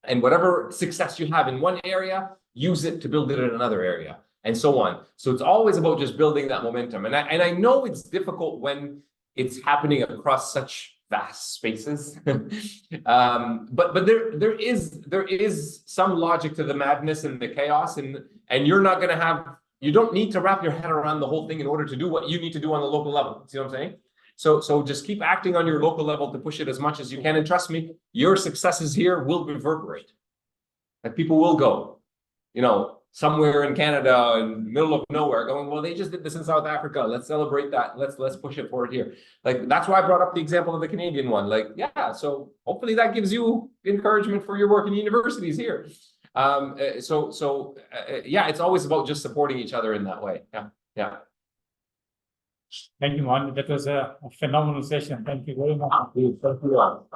A: and whatever success you have in one area, use it to build it in another area, and so on. So it's always about just building that momentum. And I know it's difficult when it's happening across such vast spaces. But there is some logic to the madness and the chaos, and you're not going to have, you don't need to wrap your head around the whole thing in order to do what you need to do on the local level. See what I'm saying? So just keep acting on your local level to push it as much as you can. And trust me, your successes here will reverberate. Like people will go, you know, somewhere in Canada, in the middle of nowhere, going, well, they just did this in South Africa. Let's celebrate that. Let's push it forward here. Like that's why I brought up the example of the Canadian one. Like, yeah, so hopefully that gives you encouragement for your work in universities here. Yeah, it's always about just supporting each other in that way. Yeah.
B: Thank you, Mohammed. That was a phenomenal session. Thank you very much.
A: Thank you.